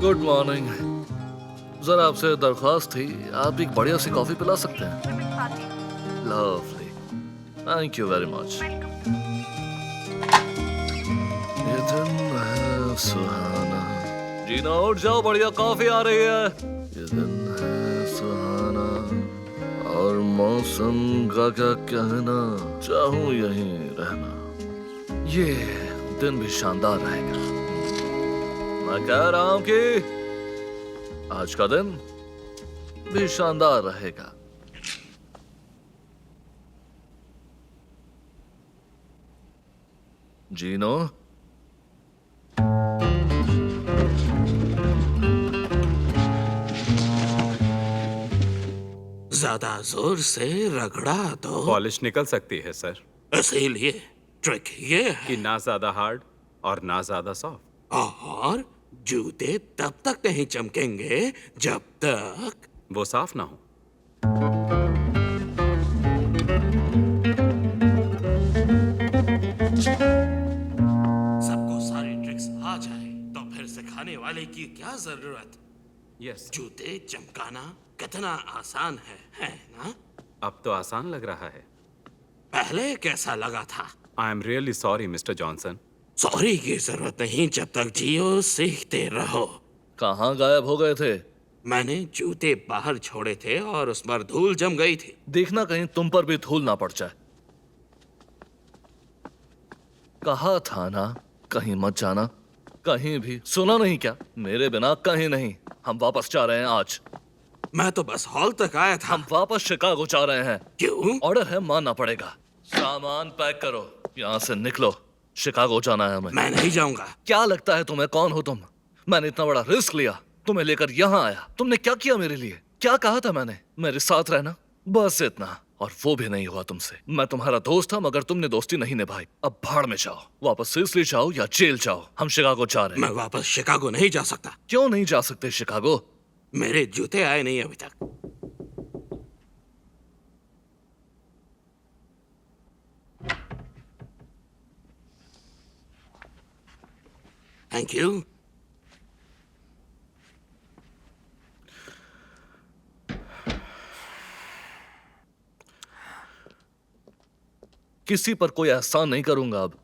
Good morning. जरा आपसे दरख्वास्त थी, आप एक बढ़िया सी कॉफी पिला सकते हैं? Lovely, thank you very much. ये दिन है सुहाना। जीना उठ जाओ, बढ़िया कॉफी आ रही है। ये दिन है सुहाना और मौसम का क्या कहना, चाहूं यहीं रहना। ये दिन भी शानदार रहेगा। मैं कह रहा हूं कि आज का दिन भी शानदार रहेगा। जीनो, ज्यादा जोर से रगड़ा तो पॉलिश निकल सकती है सर, इसीलिए ट्रिक ये है कि ना ज्यादा हार्ड और ना ज्यादा सॉफ्ट। और जूते तब तक नहीं चमकेंगे जब तक वो साफ ना हो। सबको सारी ट्रिक्स आ जाए तो फिर सिखाने वाले की क्या जरूरत। यस, जूते चमकाना कितना आसान है ना? अब तो आसान लग रहा है। पहले कैसा लगा था? I am really sorry mister Johnson. Sorry की जरूरत नहीं, जब तक जियो सीखते रहो। कहाँ गायब हो गए थे? मैंने जूते बाहर छोड़े थे और उस पर धूल जम गई थी। देखना कहीं तुम पर भी धूल ना पड़ जाए। कहा था ना कहीं मत जाना, कहीं भी। सुना नहीं क्या? मेरे बिना कहीं नहीं। हम वापस जा रहे हैं आज। मैं तो बस हॉल तक आया था। हम वापस शिकागो जा रहे हैं। क्यों? ऑर्डर है, मानना पड़ेगा। सामान पैक करो, यहाँ से निकलो। शिकागो जाना है हमें। मैं नहीं जाऊंगा। क्या लगता है तुम्हें, कौन हो तुम? मैंने इतना बड़ा रिस्क लिया, तुम्हें लेकर यहाँ आया। तुमने क्या किया मेरे लिए? क्या कहा था मैंने? मेरे साथ रहना, बस इतना। और वो भी नहीं हुआ तुमसे। मैं तुम्हारा दोस्त था मगर तुमने दोस्ती नहीं निभाई। अब भाड़ में जाओ, वापस सिसली जाओ या जेल जाओ। हम शिकागो जा रहे हैं। मैं वापस शिकागो नहीं जा सकता। क्यों नहीं जा सकते शिकागो? मेरे जूते आए नहीं अभी तक। Thank you. किसी पर कोई एहसान नहीं करूंगा अब।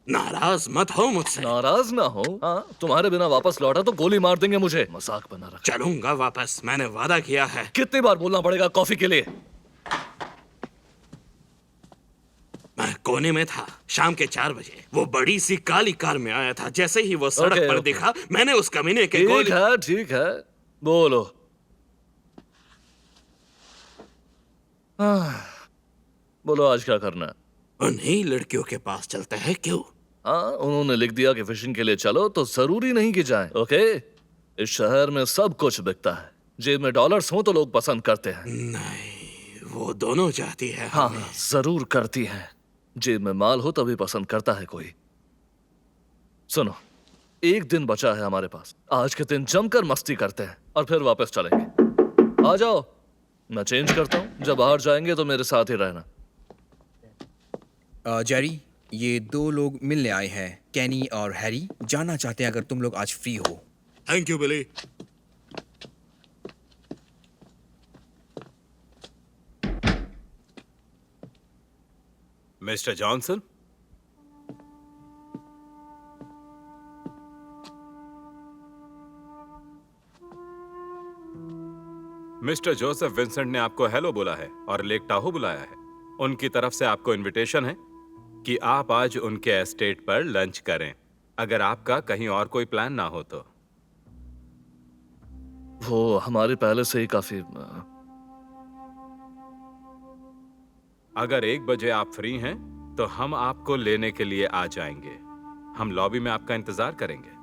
नाराज मत हो मुझसे। नाराज ना हो। हाँ, तुम्हारे बिना वापस लौटा तो गोली मार देंगे मुझे। मजाक बना रखा। चलूंगा वापस, मैंने वादा किया है। कितनी बार बोलना पड़ेगा कॉफी के लिए? मैं कोने में था शाम के 4 बजे। वो बड़ी सी काली कार में आया था। जैसे ही वो सड़क पर दिखा, मैंने उस कमीने के गोली। ठीक है, बोलो। बोलो आज क्या करना है? उन्हीं लड़कियों के पास चलते हैं। क्यों? हाँ, उन्होंने लिख दिया कि फिशिंग के लिए चलो तो जरूरी नहीं कि जाएं। ओके, इस शहर में सब कुछ बिकता है। जेब में डॉलर्स हो तो लोग पसंद करते हैं। नहीं, वो दोनों चाहती है। हाँ, जरूर करती है। जेब में माल हो तभी पसंद करता है कोई। सुनो, एक दिन बचा है हमारे पास। आज के दिन जमकर मस्ती करते हैं और फिर वापस चलेंगे। आ जाओ, मैं चेंज करता हूँ। जब बाहर जाएंगे तो मेरे साथ ही रहना। जेरी, ये 2 लोग मिलने आए हैं, कैनी और हैरी। जानना चाहते हैं अगर तुम लोग आज फ्री हो। Thank you Billy. Mister Johnson, mister Joseph Vincent ने आपको हेलो बोला है और लेक टाहो बुलाया है। उनकी तरफ से आपको इनविटेशन है कि आप आज उनके एस्टेट पर लंच करें, अगर आपका कहीं और कोई प्लान ना हो तो। वो हमारे पहले से ही काफी। अगर 1 बजे आप फ्री हैं तो हम आपको लेने के लिए आ जाएंगे। हम लॉबी में आपका इंतजार करेंगे।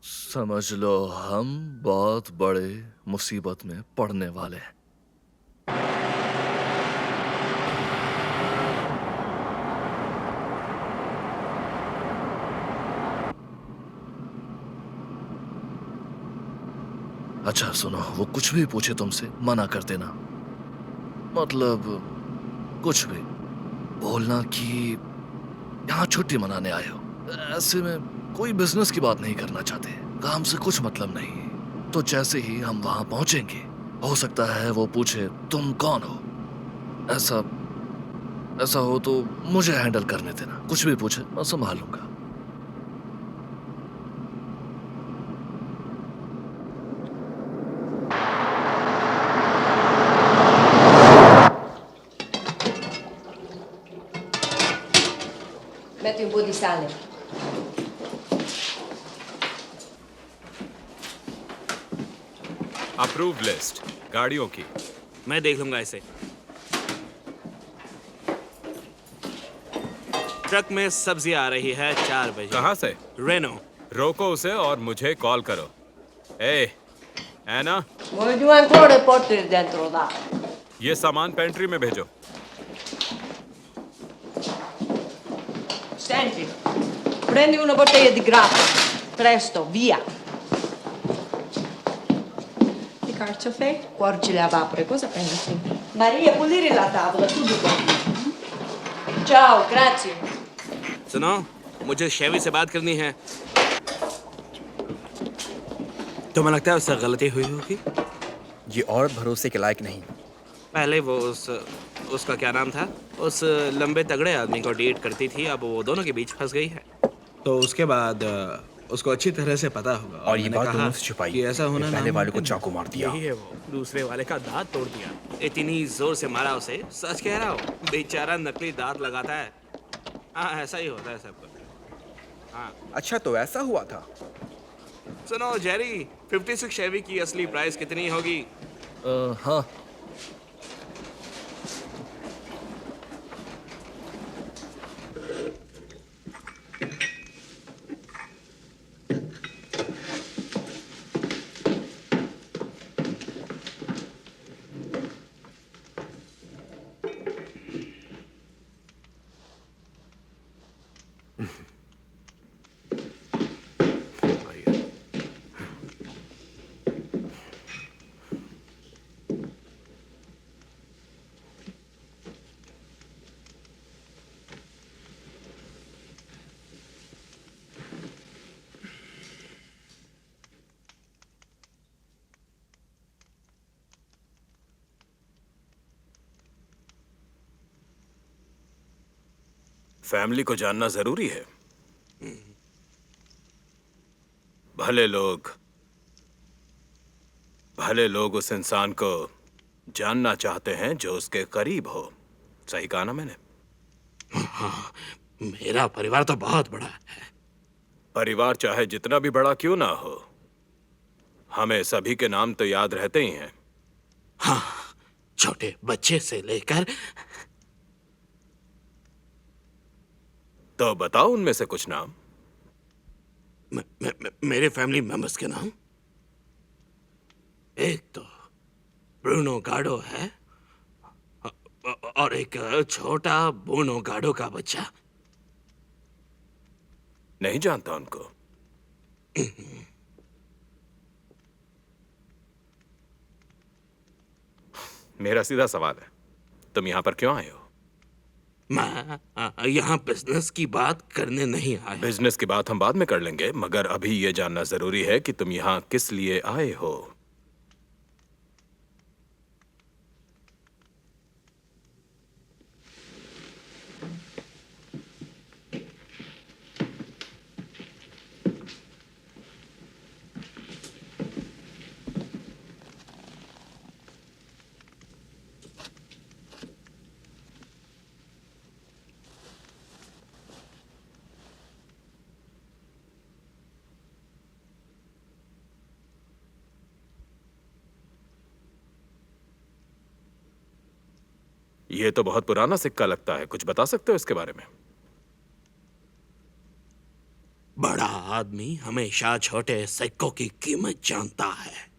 समझ लो हम बहुत बड़े मुसीबत में पड़ने वाले हैं। अच्छा सुनो, वो कुछ भी पूछे तुमसे मना कर देना। मतलब कुछ भी बोलना कि यहाँ छुट्टी मनाने आए हो। ऐसे में कोई बिजनेस की बात नहीं करना चाहते, काम से कुछ मतलब नहीं। तो जैसे ही हम वहां पहुंचेंगे, हो सकता है वो पूछे तुम कौन हो। ऐसा ऐसा हो तो मुझे हैंडल करने देना। कुछ भी पूछे मैं संभालूंगा। Metti un po' di sale. Approved list गाड़ियों की। मैं देख लूंगा इसे। ट्रक में सब्जी आ रही है 4 बजे। कहाँ से? रेनो। रोको उसे और मुझे कॉल करो। ए, एना, Vuoi due ancora e portali dentro, dai. ये सामान पेंट्री में भेजो। Senti, prendi una bottiglia di grappa. Presto, via. Di carciofe? Cuorci a vapore, cosa pensi? Maria, pulire la tavola, subito. Ciao, grazie. सुनो, मुझे शेवी से बात करनी है। तुम्हें लगता है उससे गलती हुई होगी? ये और भरोसे के लायक नहीं। पहले वो उसका क्या नाम था, उस लंबे तगड़े आदमी को डेट करती थी, अब वो दोनों के बीच फंस गई है। तो उसके बाद उसको अच्छी तरह से पता होगा। और ये मैंने बात कहा दोनों से छुपाई। कि ऐसा होना पहले वाले को नामुमकिन चाकू मार दिया। यही है वो, दूसरे वाले का दांत तोड़ दिया। इतनी जोर से मारा उसे, सच कह रहा हूँ, बेचारा नकली दांत लगाता है। हाँ, ऐसा ही होता है सबको। हाँ, अच्छा तो ऐसा हुआ था। सुनो जेरी, 56 शेवी की असली प्राइस कितनी होगी? हाँ, फैमिली को जानना जरूरी है। भले लोग उस इंसान को जानना चाहते हैं जो उसके करीब हो। सही कहा ना मैंने? हाँ, मेरा परिवार तो बहुत बड़ा है। परिवार चाहे जितना भी बड़ा क्यों ना हो, हमें सभी के नाम तो याद रहते ही हैं। हाँ, छोटे बच्चे से लेकर। तो बताओ उनमें से कुछ नाम। मेरे फैमिली मेंबर्स के नाम? एक तो ब्रूनो गाडो है, और एक छोटा ब्रूनो गाडो का बच्चा। नहीं जानता उनको। मेरा सीधा सवाल है, तुम यहां पर क्यों आए हो? मैं यहाँ बिजनेस की बात करने नहीं आया। बिजनेस की बात हम बाद में कर लेंगे, मगर अभी ये जानना जरूरी है कि तुम यहाँ किस लिए आए हो। ये तो बहुत पुराना सिक्का लगता है, कुछ बता सकते हो इसके बारे में? बड़ा आदमी हमेशा छोटे सिक्कों की कीमत जानता है।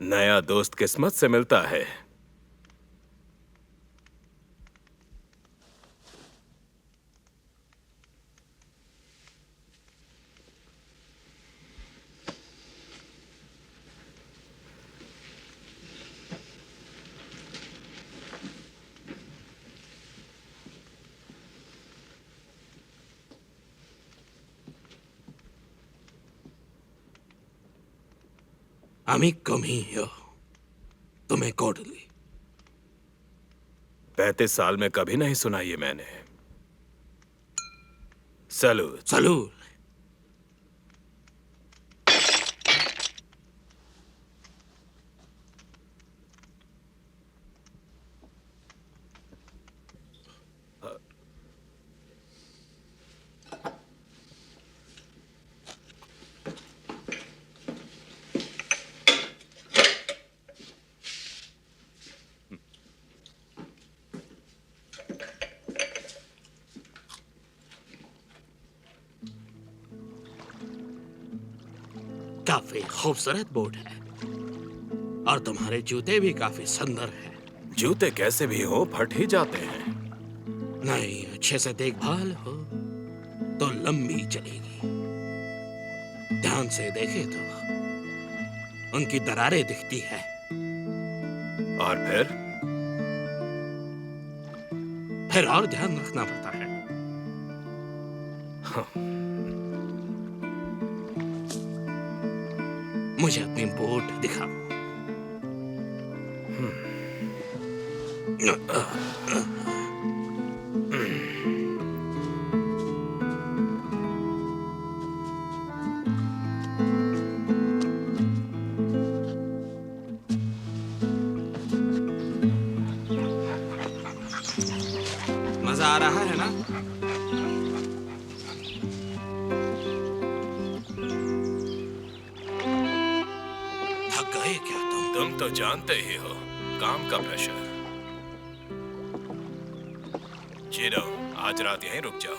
नया दोस्त किस्मत से मिलता है। Amico mio, तुम्हें कोडली 35 साल में कभी नहीं सुना ये मैंने। सलूट। सलूट। काफी खूबसूरत बोट है और तुम्हारे जूते भी काफी सुंदर हैं। जूते कैसे भी हो फट ही जाते हैं। नहीं, अच्छे से देखभाल हो तो लंबी चलेगी। ध्यान से देखे तो उनकी दरारें दिखती है। और फिर और ध्यान रखना पड़ता है। मुझे अपनी बोट दिखाओ। मजा आ रहा है ना? थक गए क्या तुम तो जानते ही हो काम का प्रेशर। जीरो, आज रात यहीं रुक जाओ।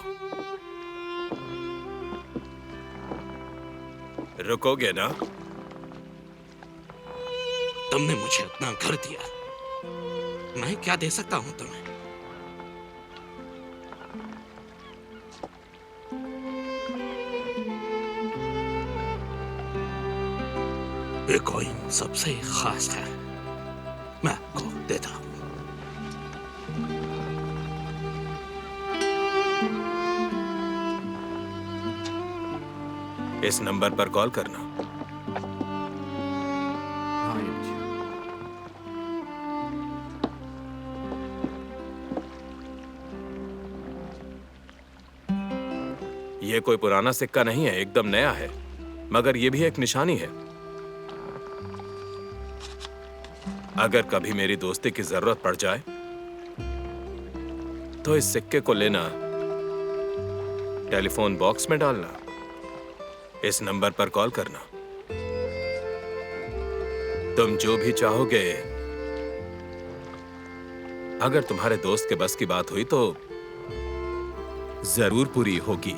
रुकोगे ना? तुमने मुझे अपना घर दिया, मैं क्या दे सकता हूं तुम्हें? ये कॉइन सबसे खास है, मैं आपको देता हूं। इस नंबर पर कॉल करना। हाँ ये लीजिए। ये कोई पुराना सिक्का नहीं है, एकदम नया है, मगर ये भी एक निशानी है। अगर कभी मेरी दोस्ती की जरूरत पड़ जाए तो इस सिक्के को लेना, टेलीफोन बॉक्स में डालना, इस नंबर पर कॉल करना। तुम जो भी चाहोगे, अगर तुम्हारे दोस्त के बस की बात हुई तो जरूर पूरी होगी।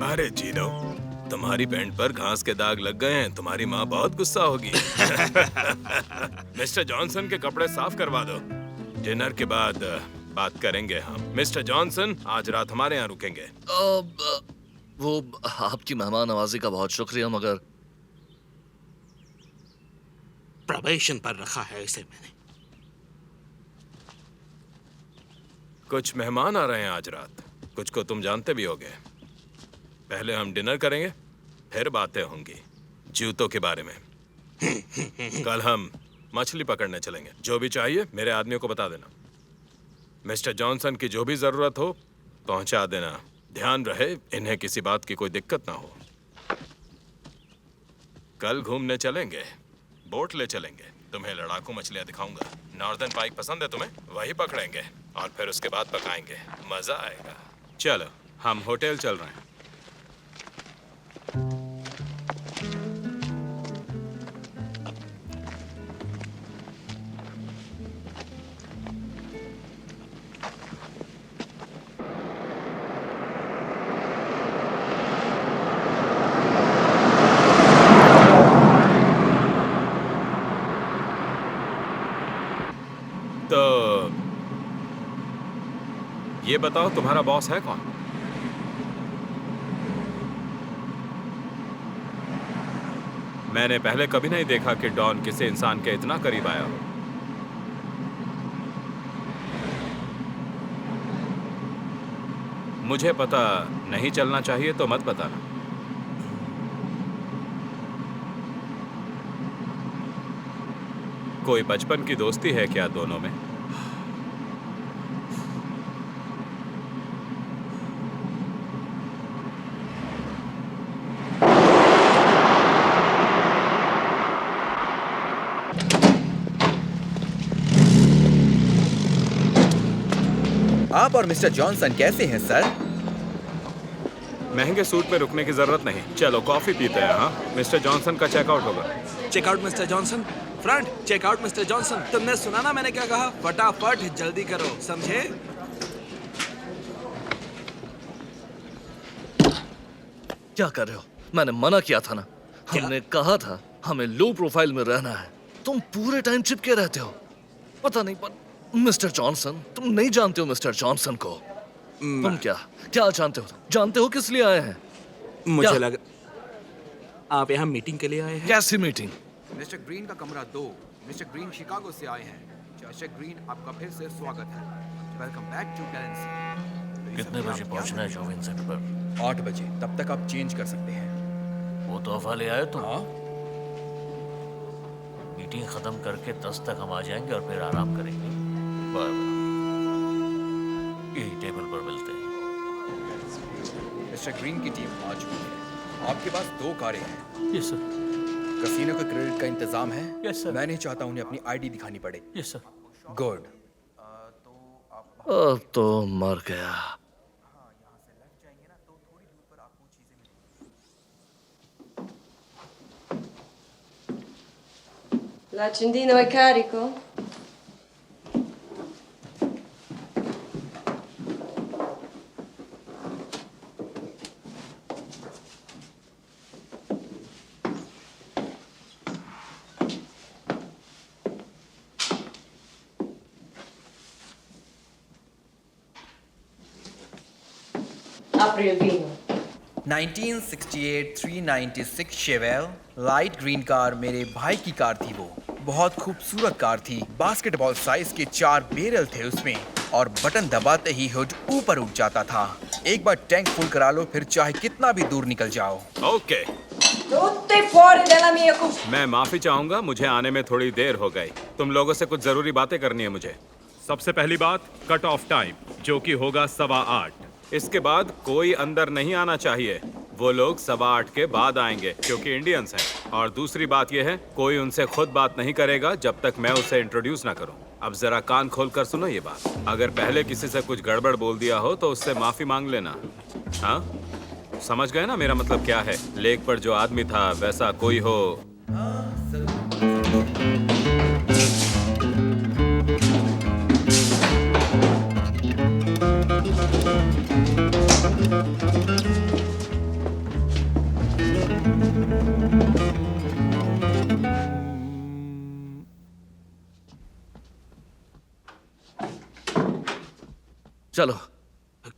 अरे जीनो, तुम्हारी पैंट पर घास के दाग लग गए हैं। तुम्हारी माँ बहुत गुस्सा होगी। मिस्टर जॉनसन के कपड़े साफ करवा दो। डिनर के बाद बात करेंगे हम। मिस्टर जॉनसन आज रात हमारे यहाँ रुकेंगे। वो आपकी मेहमान नवाजी का बहुत शुक्रिया, मगर प्रोबेशन पर रखा है इसे मैंने। कुछ मेहमान आ रहे हैं आज रात, कुछ को तुम जानते भी होगे। पहले हम डिनर करेंगे, फिर बातें होंगी जूतों के बारे में। कल हम मछली पकड़ने चलेंगे। जो भी चाहिए मेरे आदमियों को बता देना। मिस्टर जॉनसन की जो भी जरूरत हो पहुंचा देना। ध्यान रहे इन्हें किसी बात की कोई दिक्कत ना हो। कल घूमने चलेंगे। बोट ले चलेंगे, तुम्हें लड़ाकू मछलियां दिखाऊंगा। नॉर्दर्न पाइक पसंद है तुम्हें? वही पकड़ेंगे और फिर उसके बाद पकाएंगे, मजा आएगा। चलो हम होटल चल रहे हैं। तो ये बताओ तुम्हारा बॉस है कौन? मैंने पहले कभी नहीं देखा कि डॉन किसी इंसान के इतना करीब आया हो। मुझे पता नहीं चलना चाहिए तो मत बताना। कोई बचपन की दोस्ती है क्या दोनों में? आप और मिस्टर जॉनसन कैसे हैं सर? महंगे सूट में रुकने की जरूरत नहीं, चलो कॉफी पीते हैं। हाँ, मिस्टर जॉनसन का चेकआउट होगा। Checkout mister Johnson. Front checkout mister Johnson. तुमने सुना ना मैंने क्या कहा? फटाफट जल्दी करो, समझे? क्या कर रहे हो? मैंने मना किया था ना। हमने कहा था हमें लो प्रोफाइल में रहना है। तुम पूरे टाइम चिपके रहते हो। पता नहीं पर मिस्टर जॉनसन, तुम नहीं जानते हो मिस्टर जॉनसन को। तुम क्या जानते हो? जानते हो किस लिए आए हैं? मुझे लगा आप यहाँ मीटिंग के लिए आए हैं। कैसी मीटिंग? मिस्टर ग्रीन का कमरा 2। मिस्टर ग्रीन शिकागो से आए हैं। मिस्टर ग्रीन, आपका फिर से स्वागत है। Welcome back to Galency. कितने बजे पहुंचना है जो विंसेंट पर? 8 बजे। तब तक आप चेंज कर सकते हैं। वो तोहफा ले आए तुम? हाँ। मीटिंग खत्म करके 10 तक हम आ जाएंगे और फिर आराम करेंगे। Bye bye. यही टेबल पर मिलते हैं। मिस्टर ग्रीन की टीम आ चुकी है। आपके पास 2 कारें हैं। Yes sir. कसीनो का क्रेडिट का इंतजाम है? Yes sir. मैं नहीं चाहता उन्हें अपनी आईडी दिखानी पड़े। Yes sir. गुड। अब तो मर गया। L'accendino è carico? Apri il vino. 1968 396 Chevelle light green car मेरे भाई की कार थी। वो बहुत खूबसूरत कार थी। बास्केटबॉल साइज के 4 बैरल थे उसमें और बटन दबाते ही हुड ऊपर उठ जाता था। एक बार टैंक फुल करा लो, फिर चाहे कितना भी दूर निकल जाओ। Okay. Tutti fuori dalla mia cucina. मैं माफी चाहूंगा, मुझे आने में थोड़ी देर हो गई। तुम लोगों से कुछ जरूरी बातें करनी है मुझे। सबसे पहली बात, कट ऑफ टाइम जो कि होगा 8:15। इसके बाद कोई अंदर नहीं आना चाहिए। वो लोग 8:15 के बाद आएंगे क्योंकि इंडियंस हैं। और दूसरी बात यह है, कोई उनसे खुद बात नहीं करेगा जब तक मैं उसे इंट्रोड्यूस ना करूं। अब जरा कान खोल कर सुनो ये बात। अगर पहले किसी से कुछ गड़बड़ बोल दिया हो तो उससे माफी मांग लेना। हाँ, समझ गए ना मेरा मतलब क्या है? लेक पर जो आदमी था वैसा कोई हो। चलो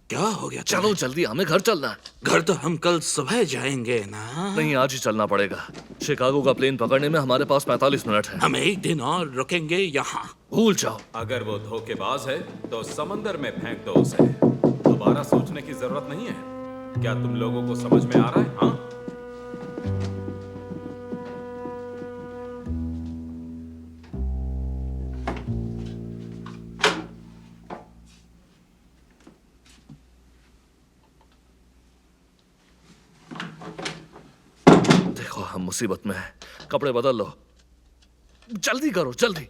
क्या हो गया? चलो जल्दी, हमें घर चलना है। घर तो हम कल सुबह जाएंगे ना। नहीं, आज ही चलना पड़ेगा। शिकागो का प्लेन पकड़ने में हमारे पास 45 मिनट है। हम एक दिन और रुकेंगे यहाँ। भूल जाओ। अगर वो धोखेबाज है तो समंदर में फेंक दो उसे। दोबारा सोचने की जरूरत नहीं है। क्या तुम लोगों को समझ में आ रहा है? हाँ, देखो हम मुसीबत में हैं। कपड़े बदल लो। जल्दी करो, जल्दी।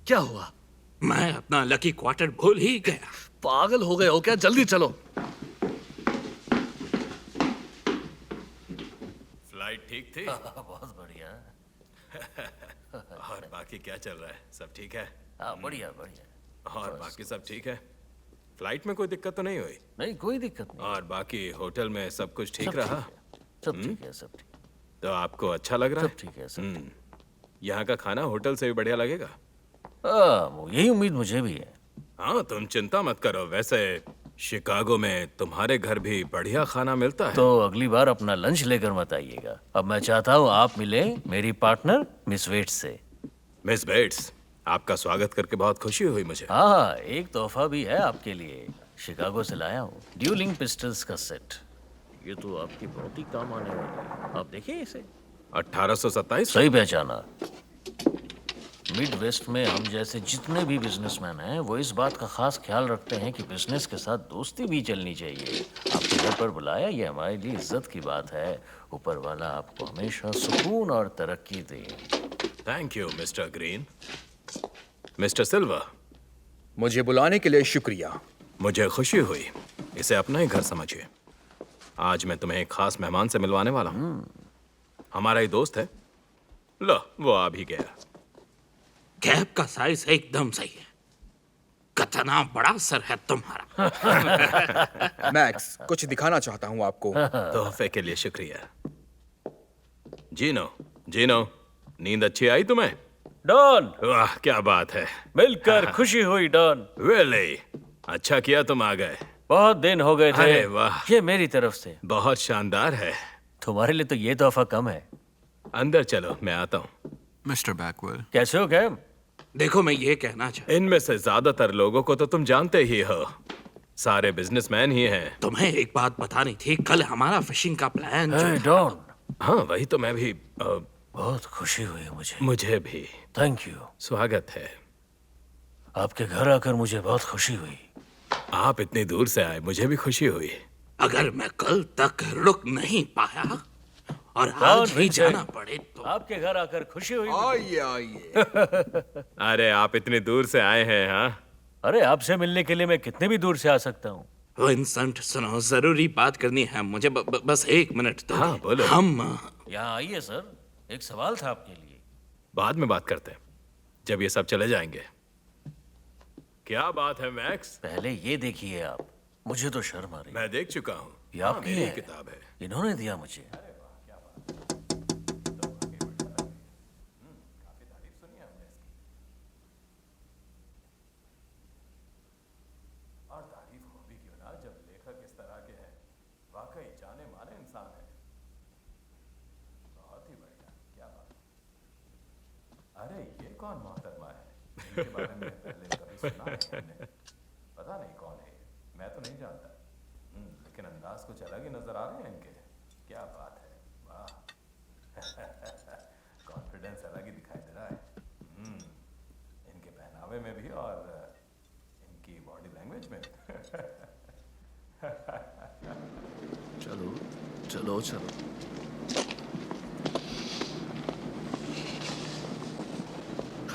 क्या हुआ? मैं अपना लकी क्वार्टर भूल ही गया। पागल हो गए हो क्या? जल्दी चलो। फ्लाइट ठीक थी? बहुत बढ़िया। और बाकी क्या चल रहा है? सब ठीक है? हाँ, बढ़िया बढ़िया। और बाकी सब ठीक है? फ्लाइट में कोई दिक्कत तो नहीं हुई? नहीं, कोई दिक्कत नहीं। और बाकी होटल में सब कुछ ठीक सब रहा? सब ठीक है, सब ठीक। तो आपको अच्छा लग रहा है? सब ठीक है, सब ठीक। यहाँ का खाना होटल से भी बढ़िया लगेगा? यही उम्मीद मुझे भी है। हाँ, तुम चिंता मत करो। वैसे शिकागो में तुम्हारे घर भी बढ़िया खाना मिलता है। तो अगली बार अपना लंच लेकर मत आइएगा। अब मैं चाहता हूँ आप मिले मेरी पार्टनर मिस वेट्स से। मिस बेट्स, आपका स्वागत करके बहुत खुशी हुई मुझे। हाँ, एक तोहफा भी है आपके लिए। शिकागो से लाया हूँ, ड्यूलिंग पिस्टल्स का सेट। ये तो आपकी बहुत ही काम आने वाली है। आप देखिए इसे। 1827? सही पहचाना। मिड वेस्ट में हम जैसे जितने भी बिजनेसमैन हैं वो इस बात का खास ख्याल रखते हैं कि बिजनेस के साथ दोस्ती भी चलनी चाहिए। आपके घर पर बुलाया, ये हमारे लिए इज्जत की बात है। ऊपर वाला आपको हमेशा सुकून और तरक्की दे। Thank you mister Green. Mister Silver, मुझे बुलाने के लिए शुक्रिया। मुझे खुशी हुई। इसे अपना ही घर समझिए। आज मैं तुम्हें एक खास मेहमान से मिलवाने वाला हूँ। हमारा ही दोस्त है। लो, वो आ भी गया। कैप का साइज एकदम सही है। कितना बड़ा सर है तुम्हारा। मैक्स, कुछ दिखाना चाहता हूँ आपको। तोहफे के लिए शुक्रिया। जीनो, जीनो, नींद अच्छी आई तुम्हें? डॉन, वाह, क्या बात है। मिलकर खुशी हुई डॉन। वेली, अच्छा किया तुम आ गए। बहुत दिन हो गए थे। अरे वाह, ये मेरी तरफ से। बहुत शानदार है। तुम्हारे लिए तो ये तोहफा कम है। अंदर चलो, मैं आता हूँ। मिस्टर बैकवेल, कैसे हो कैम? देखो, मैं ये कहना चाहता, इनमें से ज्यादातर लोगों को तो तुम जानते ही हो। सारे बिजनेसमैन ही हैं। तुम्हें एक बात बतानी थी। कल हमारा फिशिंग का प्लान जो हे था- डॉन, हाँ, वही तो मैं भी बहुत खुशी हुई मुझे। मुझे भी। Thank you. स्वागत है। आपके घर आकर मुझे बहुत खुशी हुई। आप इतनी दूर से आए, मुझे भी खुशी हुई। अगर मैं कल तक रुक नहीं पाया और डॉन आज ही विंसेंट, जाना पड़े तो आपके घर आकर खुशी हुई। आइए आइए। अरे, आप इतनी दूर से आए हैं? हाँ, अरे, आपसे मिलने के लिए मैं कितने भी दूर से आ सकता हूँ। विंसेंट, सुनो, जरूरी बात करनी है मुझे। बस 1 मिनट तो हाँ, बोलो। हम यहाँ आइए सर, एक सवाल था आपके लिए। बाद में बात करते हैं, जब ये सब चले जाएंगे। क्या बात है मैक्स? पहले ये देखिए आप। मुझे तो शर्म आ रही है। मैं देख चुका हूँ। ये हाँ, आपकी मेरी है। किताब है। इन्होंने दिया मुझे। अरे, ये कौन मोहतरमा है? इनके बारे में पहले कभी सुना है हमने। पता नहीं कौन है। मैं तो नहीं जानता। लेकिन अंदाज कुछ अलग ही नजर आ रहे हैं इनके। क्या बात है, वाह। कॉन्फिडेंस अलग ही दिखाई दे रहा है। इनके पहनावे में भी और इनकी बॉडी लैंग्वेज में। चलो चलो चलो।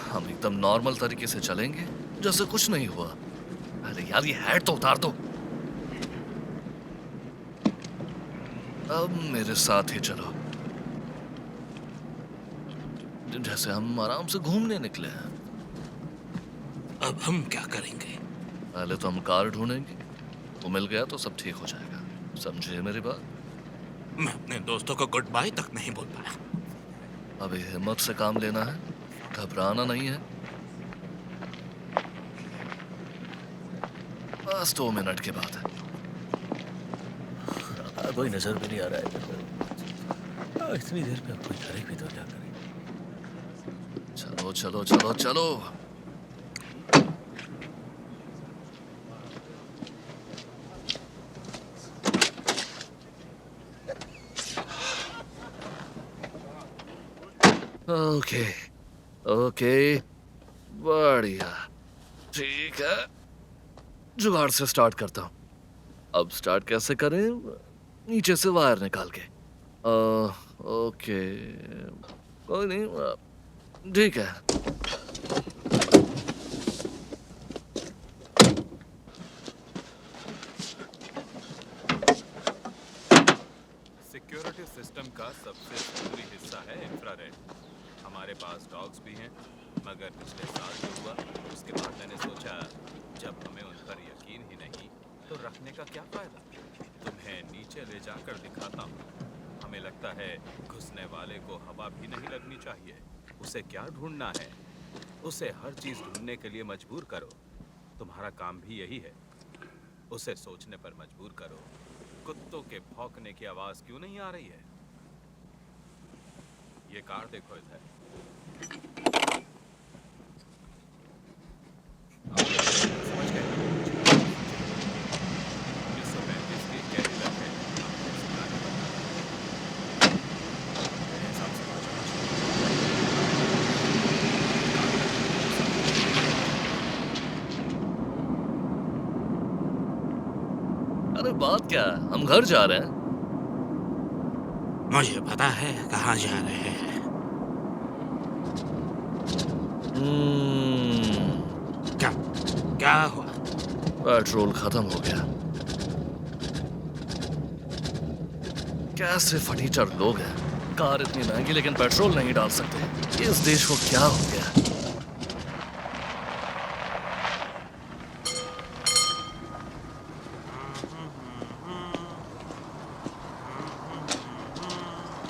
हम एकदम नॉर्मल तरीके से चलेंगे, जैसे कुछ नहीं हुआ। अरे यार, ये हैट तो उतार दो। अब मेरे साथ ही चलो, जैसे हम आराम से घूमने निकले हैं। अब हम क्या करेंगे? पहले तो हम कार ढूंढेंगे। वो मिल गया तो सब ठीक हो जाएगा। समझे मेरी बात? मैं अपने दोस्तों को गुड बाय तक नहीं बोल पाया। अभी हिम्मत से काम लेना है, घबराना नहीं है। बस 2 मिनट की बात है। कोई नजर भी नहीं आ रहा है। इतनी देर में कोई करे भी तो क्या करे। चलो चलो चलो चलो। ओके ओके, बढ़िया, ठीक है, जुगाड़ से स्टार्ट करता हूँ। अब स्टार्ट कैसे करें? नीचे से वायर निकाल के। ओके, कोई नहीं, ठीक है। सिक्योरिटी सिस्टम का सबसे जरूरी हिस्सा है इंफ्रारेड। हमारे पास डॉग्स भी हैं, मगर पिछले साल जो हुआ उसके बाद मैंने सोचा जब हमें उन पर यकीन ही नहीं तो रखने का क्या फायदा। तुम्हें नीचे ले जाकर दिखाता हूँ। हमें लगता है घुसने वाले को हवा भी नहीं लगनी चाहिए। उसे क्या ढूंढना है? उसे हर चीज ढूंढने के लिए मजबूर करो। तुम्हारा काम भी यही है, उसे सोचने पर मजबूर करो। कुत्तों के भौंकने की आवाज क्यों नहीं आ रही है? ये कार देखो इधर। समझ गए? 1935 की कैडिलक है। मेरे हिसाब से वहाँ जाना अरे बात क्या है? हम घर जा रहे हैं। मुझे पता है कहाँ जा रहे हैं। क्या क्या हुआ? पेट्रोल खत्म हो गया। कैसे फटीचर लोग हैं। कार इतनी महंगी लेकिन पेट्रोल नहीं डाल सकते। इस देश को क्या हो गया?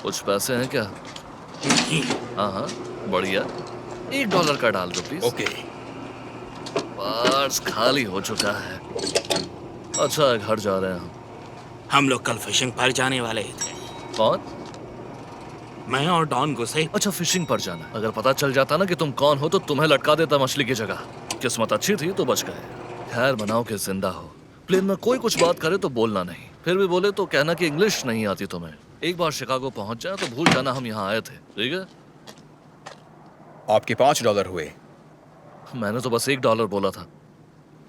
कुछ पैसे हैं क्या? हाँ हाँ, बढ़िया, $1 का डाल दो प्लीज। ओके। पर्स खाली हो चुका है। अच्छा, घर जा रहे हैं हम लोग कल फिशिंग पर जाने वाले थे। कौन? मैं और डॉन गुस्से। अच्छा, फिशिंग पर जाना। अगर पता चल जाता ना कि तुम कौन हो तो तुम्हें लटका देता मछली की जगह। किस्मत अच्छी थी तो बच गए। खैर बनाओ कि जिंदा हो। प्लेन में कोई कुछ बात करे तो बोलना नहीं, फिर भी बोले तो कहना कि इंग्लिश नहीं आती तुम्हें। एक बार शिकागो पहुंच जाए तो भूल जाना हम यहाँ आए थे, ठीक है? आपके $5 हुए। मैंने तो बस $1 बोला था।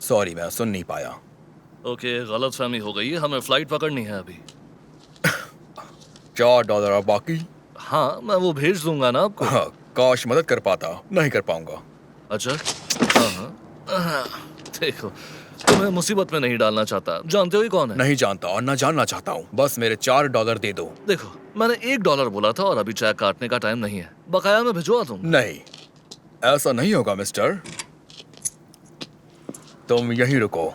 सॉरी, मैं सुन नहीं पाया। ओके, गलतफहमी हो गई है। हमें फ्लाइट पकड़नी है अभी। $4 और बाकी? हाँ, मैं वो भेज दूंगा ना आपको। हाँ, काश मदद कर पाता, नहीं कर पाऊंगा। अच्छा, हाँ, देखो, तुम्हें मुसीबत में नहीं डालना चाहता। जानते हो ये कौन है? नहीं जानता और ना जानना चाहता हूँ। बस मेरे $4 दे दो। देखो, मैंने $1 बोला था और अभी चाय काटने का टाइम नहीं है। बकाया में भिजवा दूं। नहीं, ऐसा नहीं होगा मिस्टर। तुम यहीं रुको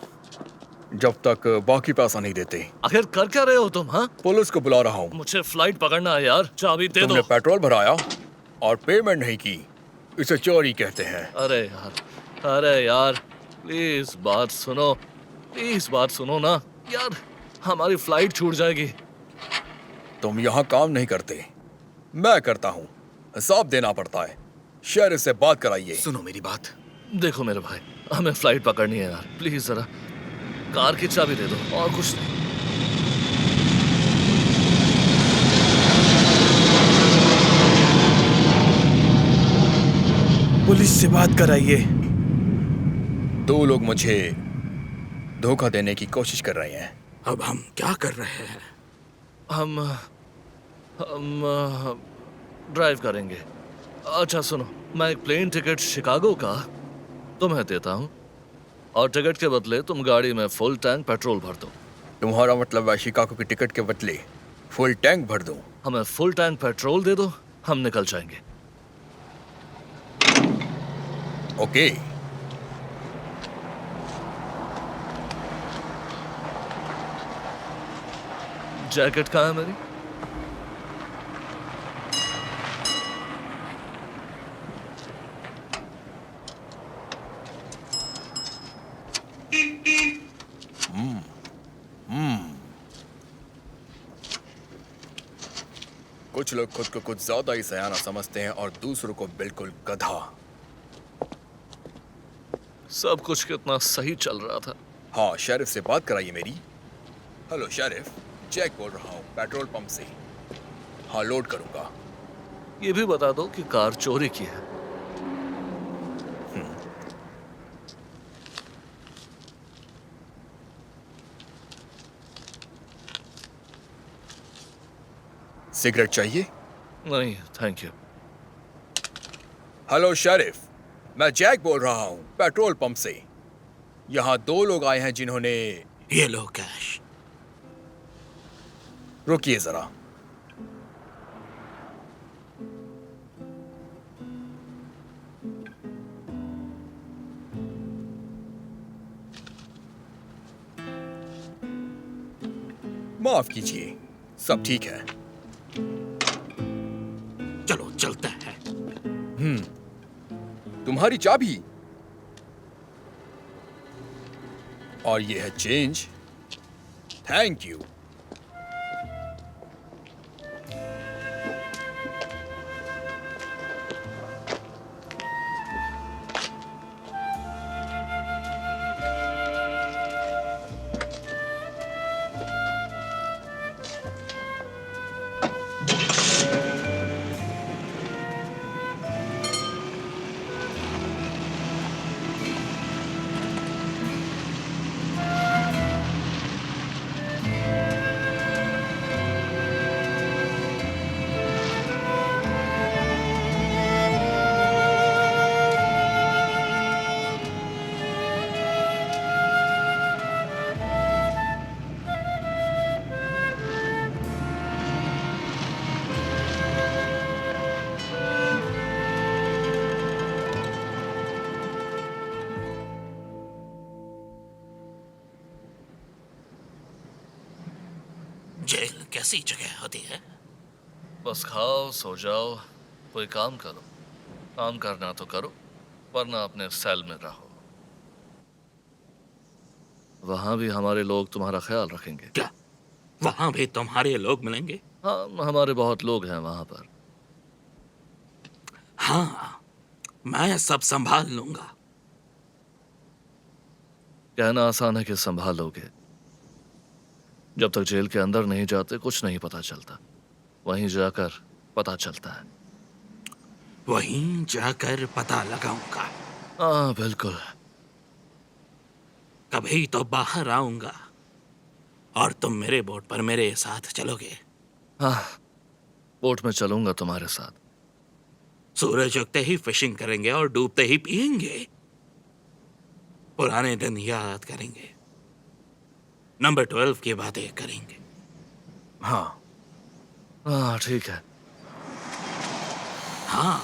जब तक बाकी पैसा नहीं देते। आखिर कर क्या रहे हो तुम? हाँ, पुलिस को बुला रहा हूँ। मुझे फ्लाइट पकड़ना है यार। चाबी दे दो। तुमने पेट्रोल भराया और पेमेंट नहीं की, इसे चोरी कहते हैं। अरे यार, प्लीज बात सुनो, प्लीज बात सुनो ना यार, हमारी फ्लाइट छूट जाएगी। तुम यहाँ काम नहीं करते, मैं करता हूँ। हिसाब देना पड़ता है। शेरिफ से बात कराइए। सुनो मेरी बात। देखो मेरे भाई, हमें फ्लाइट पकड़नी है यार, प्लीज जरा कार की चाबी दे दो और कुछ नहीं। पुलिस से बात कराइए। 2 लोग मुझे धोखा देने की कोशिश कर रहे हैं। अब हम क्या कर रहे हैं? हम ड्राइव करेंगे। अच्छा सुनो, मैं एक प्लेन टिकट शिकागो का तुम्हें देता हूँ और टिकट के बदले तुम गाड़ी में फुल टैंक पेट्रोल भर दो। तुम्हारा मतलब है शिकागो की टिकट के बदले फुल टैंक भर दूं? हमें फुल टैंक पेट्रोल दे दो, हम निकल जाएंगे। ओके। जैकेट कहाँ है मेरी? कुछ लोग खुद को कुछ ज्यादा ही सयाना समझते हैं और दूसरों को बिल्कुल गधा। सब कुछ कितना सही चल रहा था। हाँ, शेरिफ से बात कराइए मेरी। हेलो शेरिफ, जैक बोल रहा हूँ पेट्रोल पंप से। हाँ, लोड करूंगा। ये भी बता दो कि कार चोरी की है। सिगरेट चाहिए? नहीं थैंक यू। हेलो शेरिफ, मैं जैक बोल रहा हूं पेट्रोल पंप से। यहां 2 लोग आए हैं जिन्होंने। ये लो कैश। रुकिए जरा। माफ कीजिए, सब ठीक है। चलो चलते हैं। तुम्हारी चाबी और ये है चेंज। Thank you. जेल कैसी जगह होती है? बस खाओ सो जाओ, कोई काम करो। काम करना तो करो, वरना अपने सेल में रहो। वहां भी हमारे लोग तुम्हारा ख्याल रखेंगे। क्या वहां भी तुम्हारे लोग मिलेंगे? हाँ, हमारे बहुत लोग हैं वहां पर। हाँ, मैं सब संभाल लूंगा। कहना आसान है कि संभालोगे। जब तक जेल के अंदर नहीं जाते कुछ नहीं पता चलता, वहीं जाकर पता चलता है। वहीं जाकर पता लगाऊंगा। हाँ बिल्कुल। कभी तो बाहर आऊंगा और तुम मेरे बोट पर मेरे साथ चलोगे। हाँ, बोट में चलूंगा तुम्हारे साथ। सूरज उगते ही फिशिंग करेंगे और डूबते ही पिएंगे। पुराने दिन याद करेंगे, नंबर 12 की बातें करेंगे। हाँ हाँ ठीक है। हाँ,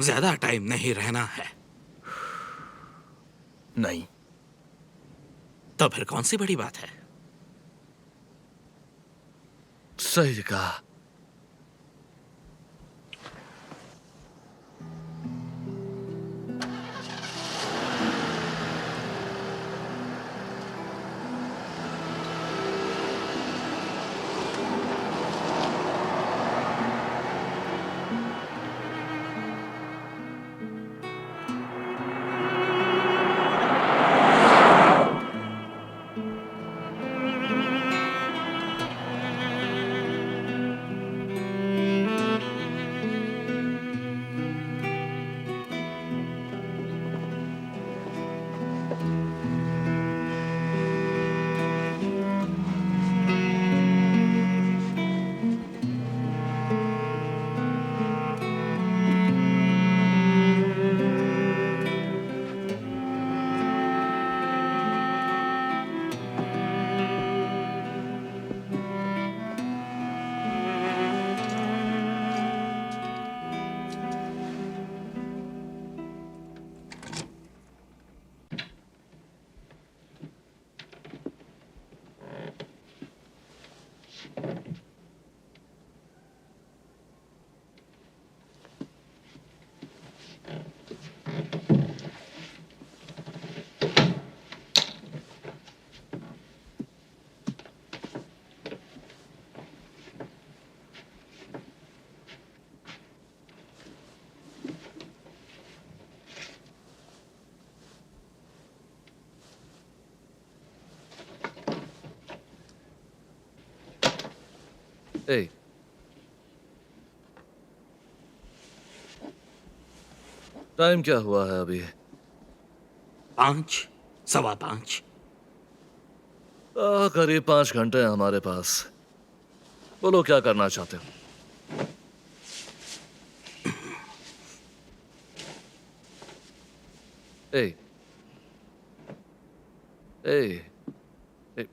ज्यादा टाइम नहीं रहना है। नहीं। तो फिर कौन सी बड़ी बात है? सही कहा। ए, टाइम क्या हुआ है अभी? 5, 5:15। करीब 5 घंटे हैं हमारे पास। बोलो क्या करना चाहते हो? ए, ए, ए,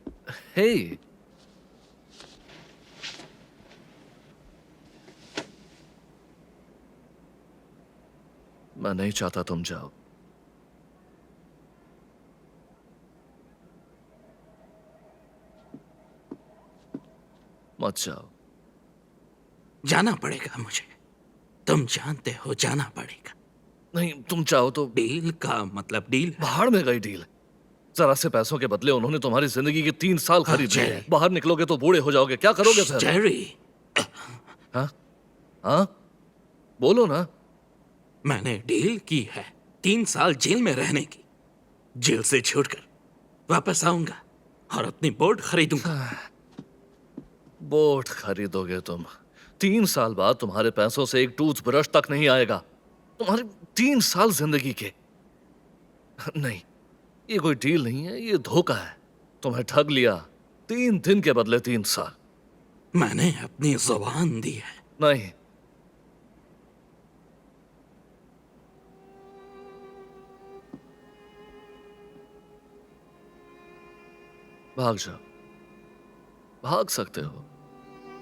हे, मैं नहीं चाहता तुम जाओ। मत जाओ। जाना पड़ेगा मुझे। तुम जानते हो जाना पड़ेगा। नहीं, तुम चाहो तो। डील का मतलब डील। बाहर में गई डील। जरा से पैसों के बदले उन्होंने तुम्हारी जिंदगी के 3 साल खरीद लिए हैं। बाहर निकलोगे तो बूढ़े हो जाओगे, क्या करोगे फिर? जेरी, हाँ हाँ, बोलो ना। मैंने डील की है 3 साल जेल में रहने की। जेल से छूटकर वापस आऊंगा और अपनी बोट खरीदूंगा। बोट खरीदोगे तुम? 3 साल बाद तुम्हारे पैसों से एक टूथब्रश तक नहीं आएगा। तुम्हारे 3 साल जिंदगी के। नहीं, ये कोई डील नहीं है, ये धोखा है। तुम्हें ठग लिया। 3 दिन के बदले 3 साल। मैंने अपनी जुबान दी है। नहीं, भाग जाओ। भाग सकते हो।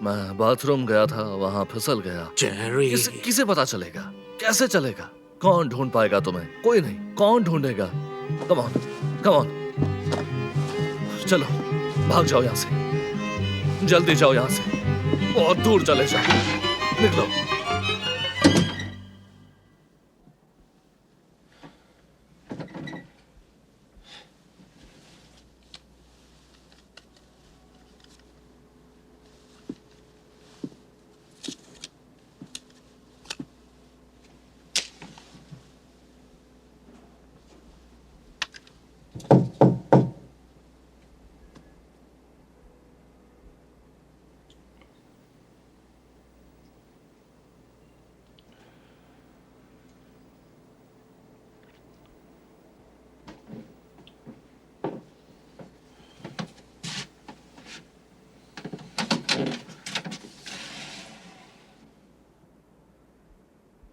मैं बाथरूम गया था, वहां फिसल गया। जेरी, किसे पता चलेगा? कैसे चलेगा? कौन ढूंढ पाएगा तुम्हें? कोई नहीं। कौन ढूंढेगा? कम ऑन, कम ऑन, चलो भाग जाओ यहां से। जल्दी जाओ यहां से, बहुत दूर चले जाओ। निकलो।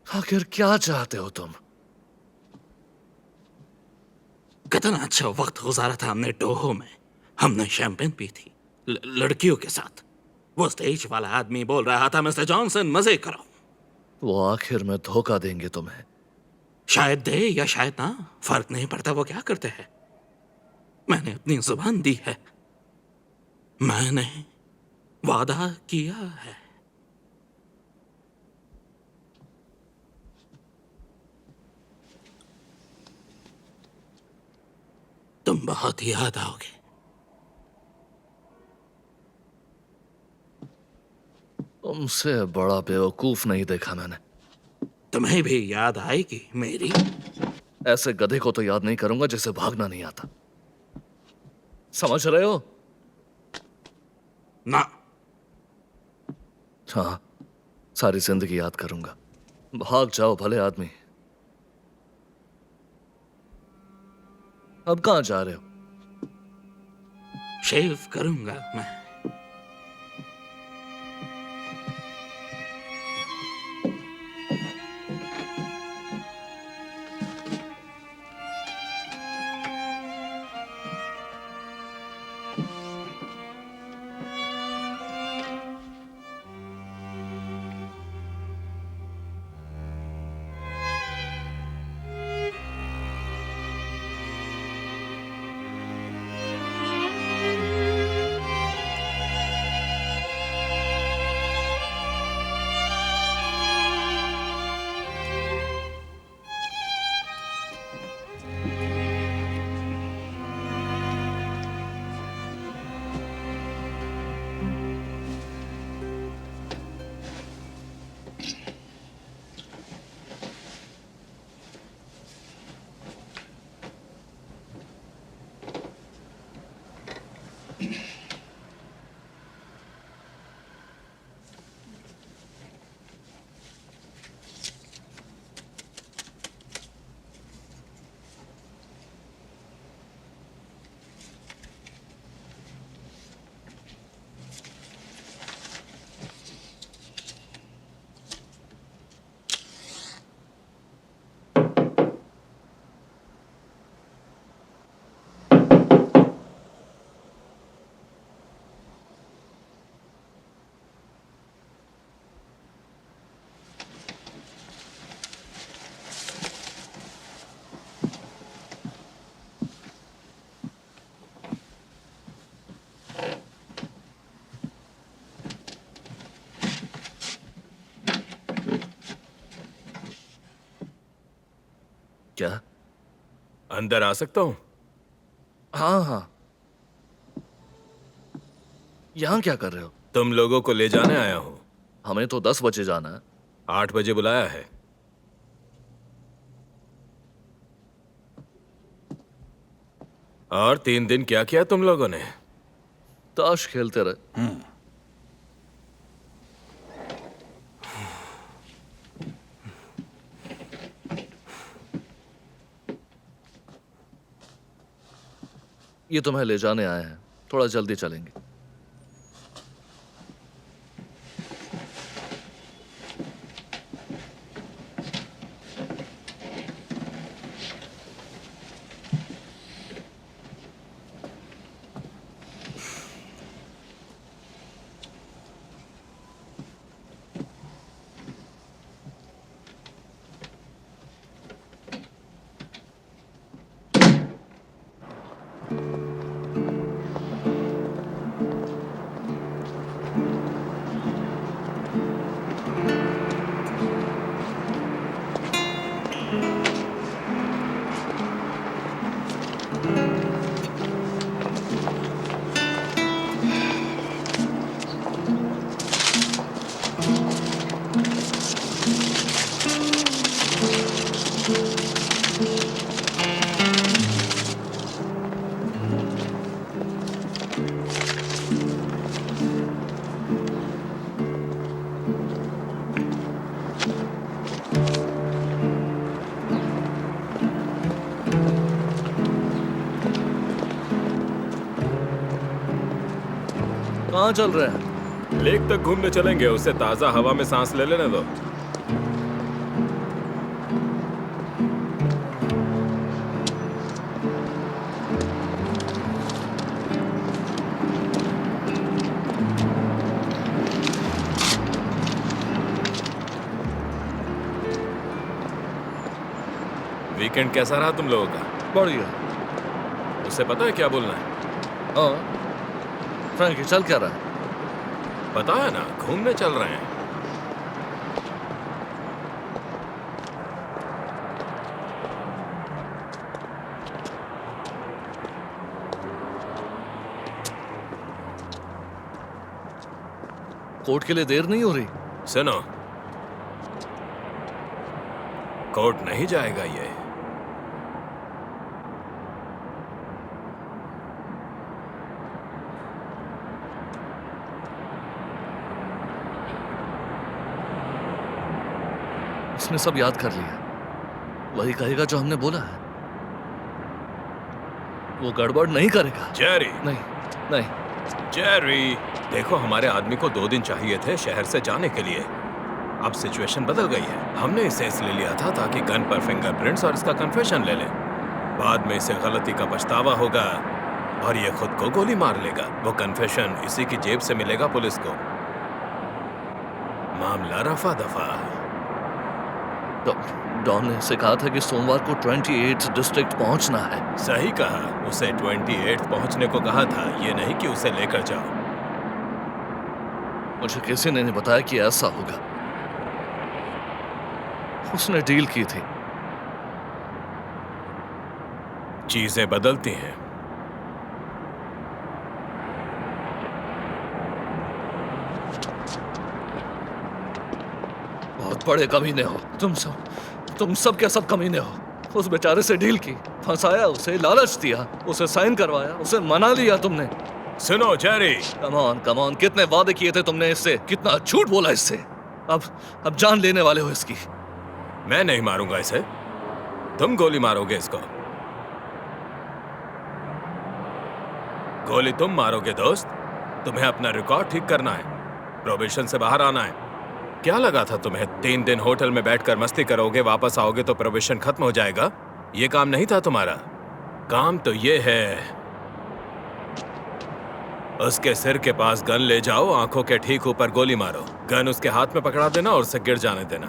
आखिर क्या चाहते हो तुम? कितना अच्छा वक्त गुजारा था हमने टोहो में। हमने शैंपेन पी थी लड़कियों के साथ। वो स्टेज वाला आदमी बोल रहा था, मिस्टर जॉनसन मजे करो। वो आखिर में धोखा देंगे तुम्हें। शायद दे या शायद ना, फर्क नहीं पड़ता वो क्या करते हैं। मैंने अपनी जुबान दी है। मैंने वादा किया है। तुम बहुत याद आओगे। तुमसे बड़ा बेवकूफ नहीं देखा मैंने। तुम्हें भी याद आएगी मेरी। ऐसे गधे को तो याद नहीं करूंगा जिसे भागना नहीं आता। समझ रहे हो? ना। हाँ, सारी जिंदगी याद करूंगा। भाग जाओ भले आदमी। अब कहां जा रहे हो? शेव करूंगा मैं। क्या? अंदर आ सकता हूँ? हाँ हाँ। यहाँ क्या कर रहे हो? तुम लोगों को ले जाने आया हूँ। हमें तो 10 बजे जाना है। 8 बजे बुलाया है। और 3 दिन क्या किया तुम लोगों ने? ताश खेलते रहे। ये तुम्हें ले जाने आए हैं, थोड़ा जल्दी चलेंगे। कहाँ चल रहे हैं? लेक तक घूमने चलेंगे, उससे ताजा हवा में सांस ले लेने दो। वीकेंड कैसा रहा तुम लोगों का? बढ़िया। उससे पता है क्या बोलना है? हाँ फ्रैंकी, चल क्या रहा है? पता है ना, घूमने चल रहे हैं। कोर्ट के लिए देर नहीं हो रही? सुनो, कोर्ट नहीं जाएगा ये। उसने सब याद कर लिया। वही कहेगा जो हमने बोला है। वो गड़बड़ नहीं करेगा। जेरी, नहीं नहीं। जेरी, देखो हमारे आदमी को 2 दिन चाहिए थे शहर से जाने के लिए। अब सिचुएशन बदल गई है। हमने इसे इसलिए लिया था ताकि गन पर फिंगरप्रिंट्स और इसका कन्फेशन ले लें। बाद में इसे गलती का पछतावा होगा और ये खुद को गोली मार लेगा। वो कन्फेशन इसी की जेब से मिलेगा पुलिस को। मामला रफा दफा। डॉन ने इसे कहा था कि सोमवार को 28 डिस्ट्रिक्ट पहुंचना है। सही कहा, उसे 28 पहुंचने को कहा था, ये नहीं कि उसे लेकर जाओ। मुझे किसी ने नहीं बताया कि ऐसा होगा। उसने डील की थी। चीजें बदलती हैं। बहुत बड़े कमीने हो तुम सब के सब कमीने हो। उस बेचारे से डील की, फंसाया उसे, लालच दिया, उसे साइन करवाया, उसे मना लिया तुमने। सुनो जेरी, कम ऑन, कितने वादे किए थे तुमने इससे, कितना झूठ बोला इससे। अब जान लेने वाले हो इसकी। मैं नहीं मारूंगा इसे, तुम गोली मारोगे इसको। गोली तुम मारोगे दोस्त। तुम्हें अपना रिकॉर्ड ठीक करना है, प्रोबेशन से बाहर आना है। क्या लगा था तुम्हें 3 दिन होटल में बैठकर मस्ती करोगे, वापस आओगे तो प्रोबेशन खत्म हो जाएगा? ये काम नहीं था तुम्हारा। काम तो ये है, उसके सिर के पास गन ले जाओ, आंखों के ठीक ऊपर गोली मारो, गन उसके हाथ में पकड़ा देना और उसे गिर जाने देना।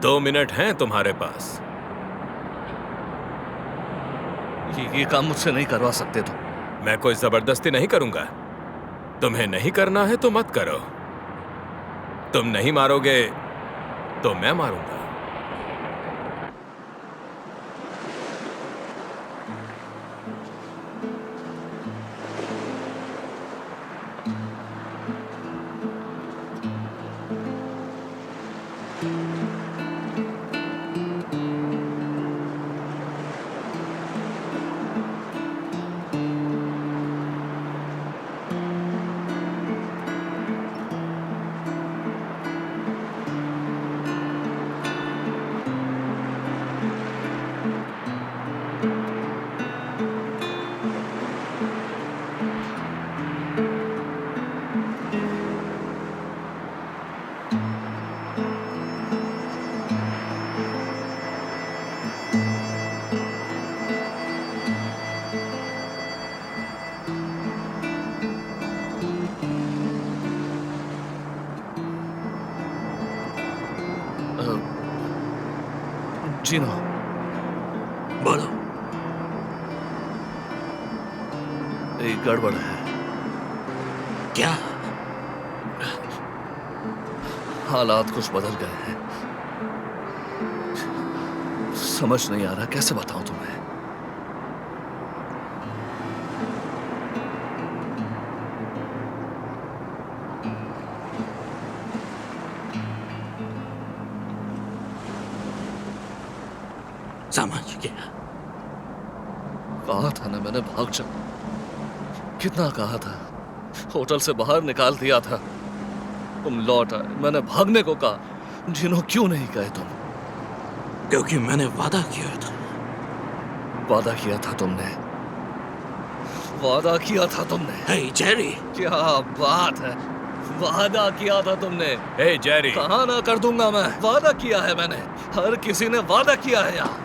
2 मिनट हैं तुम्हारे पास। ये काम मुझसे नहीं करवा सकते तुम। मैं कोई जबरदस्ती नहीं करूंगा। तुम्हें नहीं करना है तो मत करो। तुम नहीं मारोगे तो मैं मारूंगा। जीनो, बोलो। एक गड़बड़ है। क्या? हालात कुछ बदल गए हैं। समझ नहीं आ रहा कैसे बताऊं तुम्हें। समझ गया। कहा था ना मैंने, भाग जा। कितना कहा था, होटल से बाहर निकाल दिया था, तुम लौट आए। मैंने भागने को कहा। जिन्हों क्यों नहीं गए तुम? क्योंकि मैंने वादा किया था। वादा किया था तुमने, वादा किया था तुमने। हे जेरी, क्या बात है, वादा किया था तुमने। हे जेरी, कहा ना कर दूंगा मैं, वादा किया है मैंने। हर किसी ने वादा किया है यहाँ।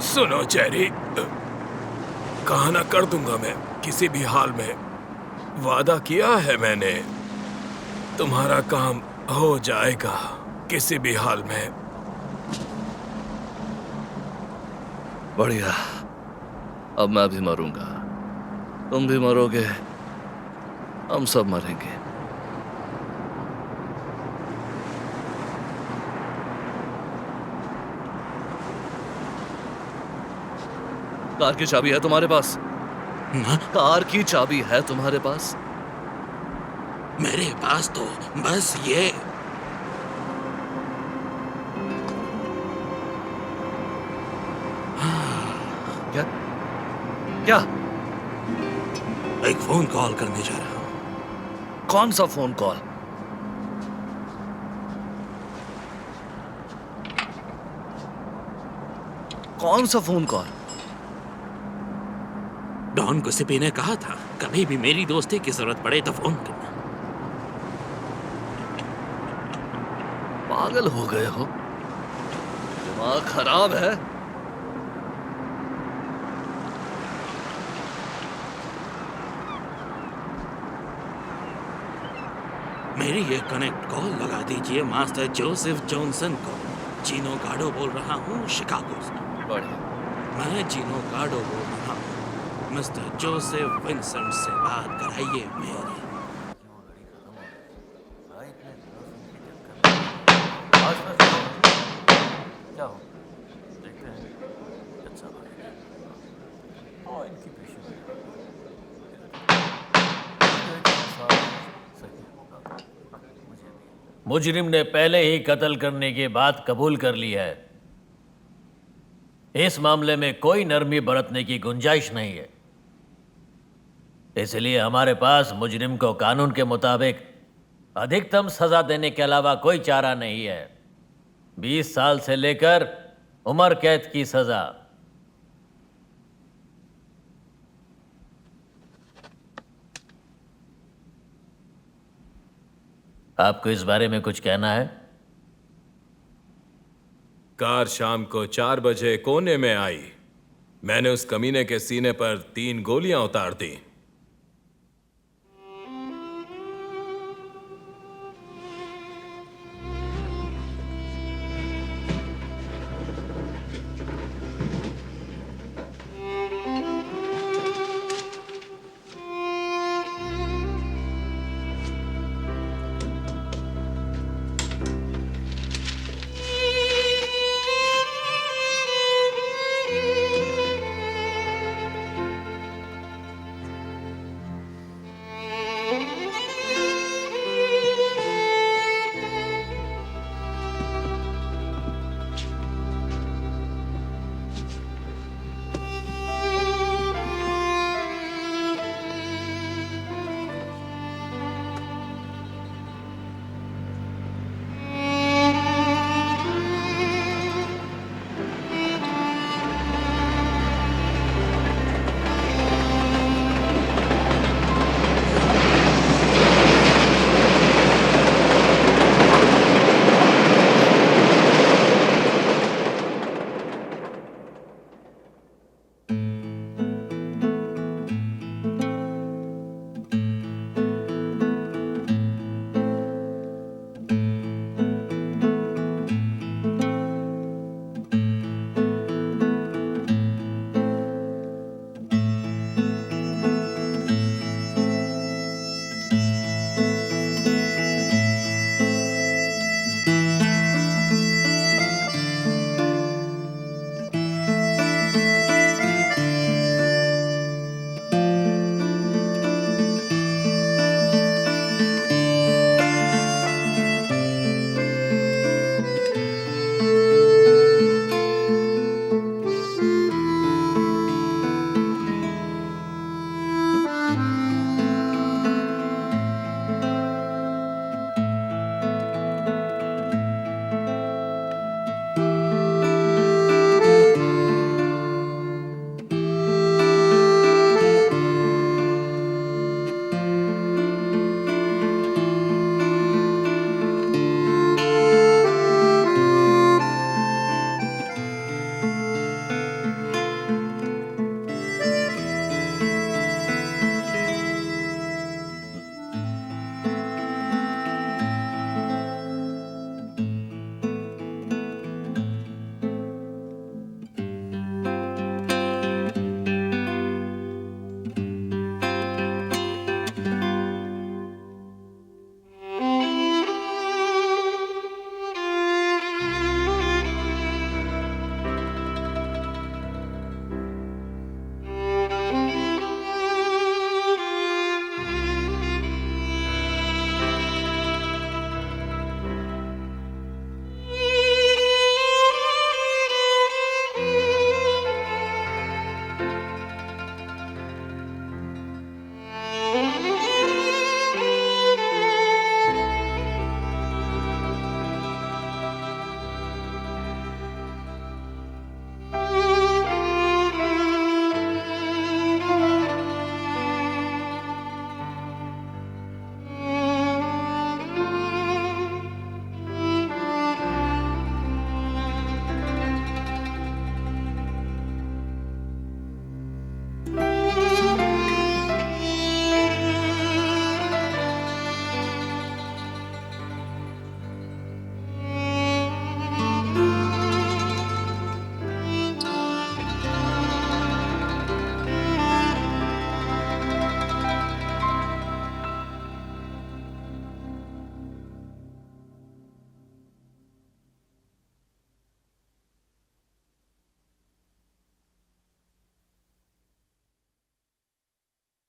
सुनो जेरी, कहा ना कर दूंगा मैं किसी भी हाल में। वादा किया है मैंने, तुम्हारा काम हो जाएगा किसी भी हाल में। बढ़िया, अब मैं भी मरूंगा, तुम भी मरोगे, हम सब मरेंगे। कार की चाबी है तुम्हारे पास? कार की चाबी है तुम्हारे पास? मेरे पास तो बस ये। क्या क्या? एक फोन कॉल करने जा रहा हूं। कौन सा फोन कॉल? कौन सा फोन कॉल? डॉन गुसिपी ने कहा था कभी भी मेरी दोस्ती की जरूरत पड़े तो फोन करना। पागल हो गए हो? दिमाग खराब है? मेरी ये कनेक्ट कॉल लगा दीजिए मास्टर जोसेफ जॉनसन को। जीनो गार्डो बोल रहा हूँ शिकागो से। बढ़िया। मैं जीनो गार्डो बोल रहा हूँ। मिस्टर जोसेफ विंसेंट से बात कराइए मेरी। क्या हो, देखते हैं अच्छा और इनकी मुजरिम ने पहले ही कत्ल करने की बात कबूल कर ली है। इस मामले में कोई नरमी बरतने की गुंजाइश नहीं है। इसलिए हमारे पास मुजरिम को कानून के मुताबिक अधिकतम सजा देने के अलावा कोई चारा नहीं है। 20 साल से लेकर उम्र कैद की सजा। आपको इस बारे में कुछ कहना है? कार शाम को 4 बजे कोने में आई। मैंने उस कमीने के सीने पर 3 गोलियां उतार दी।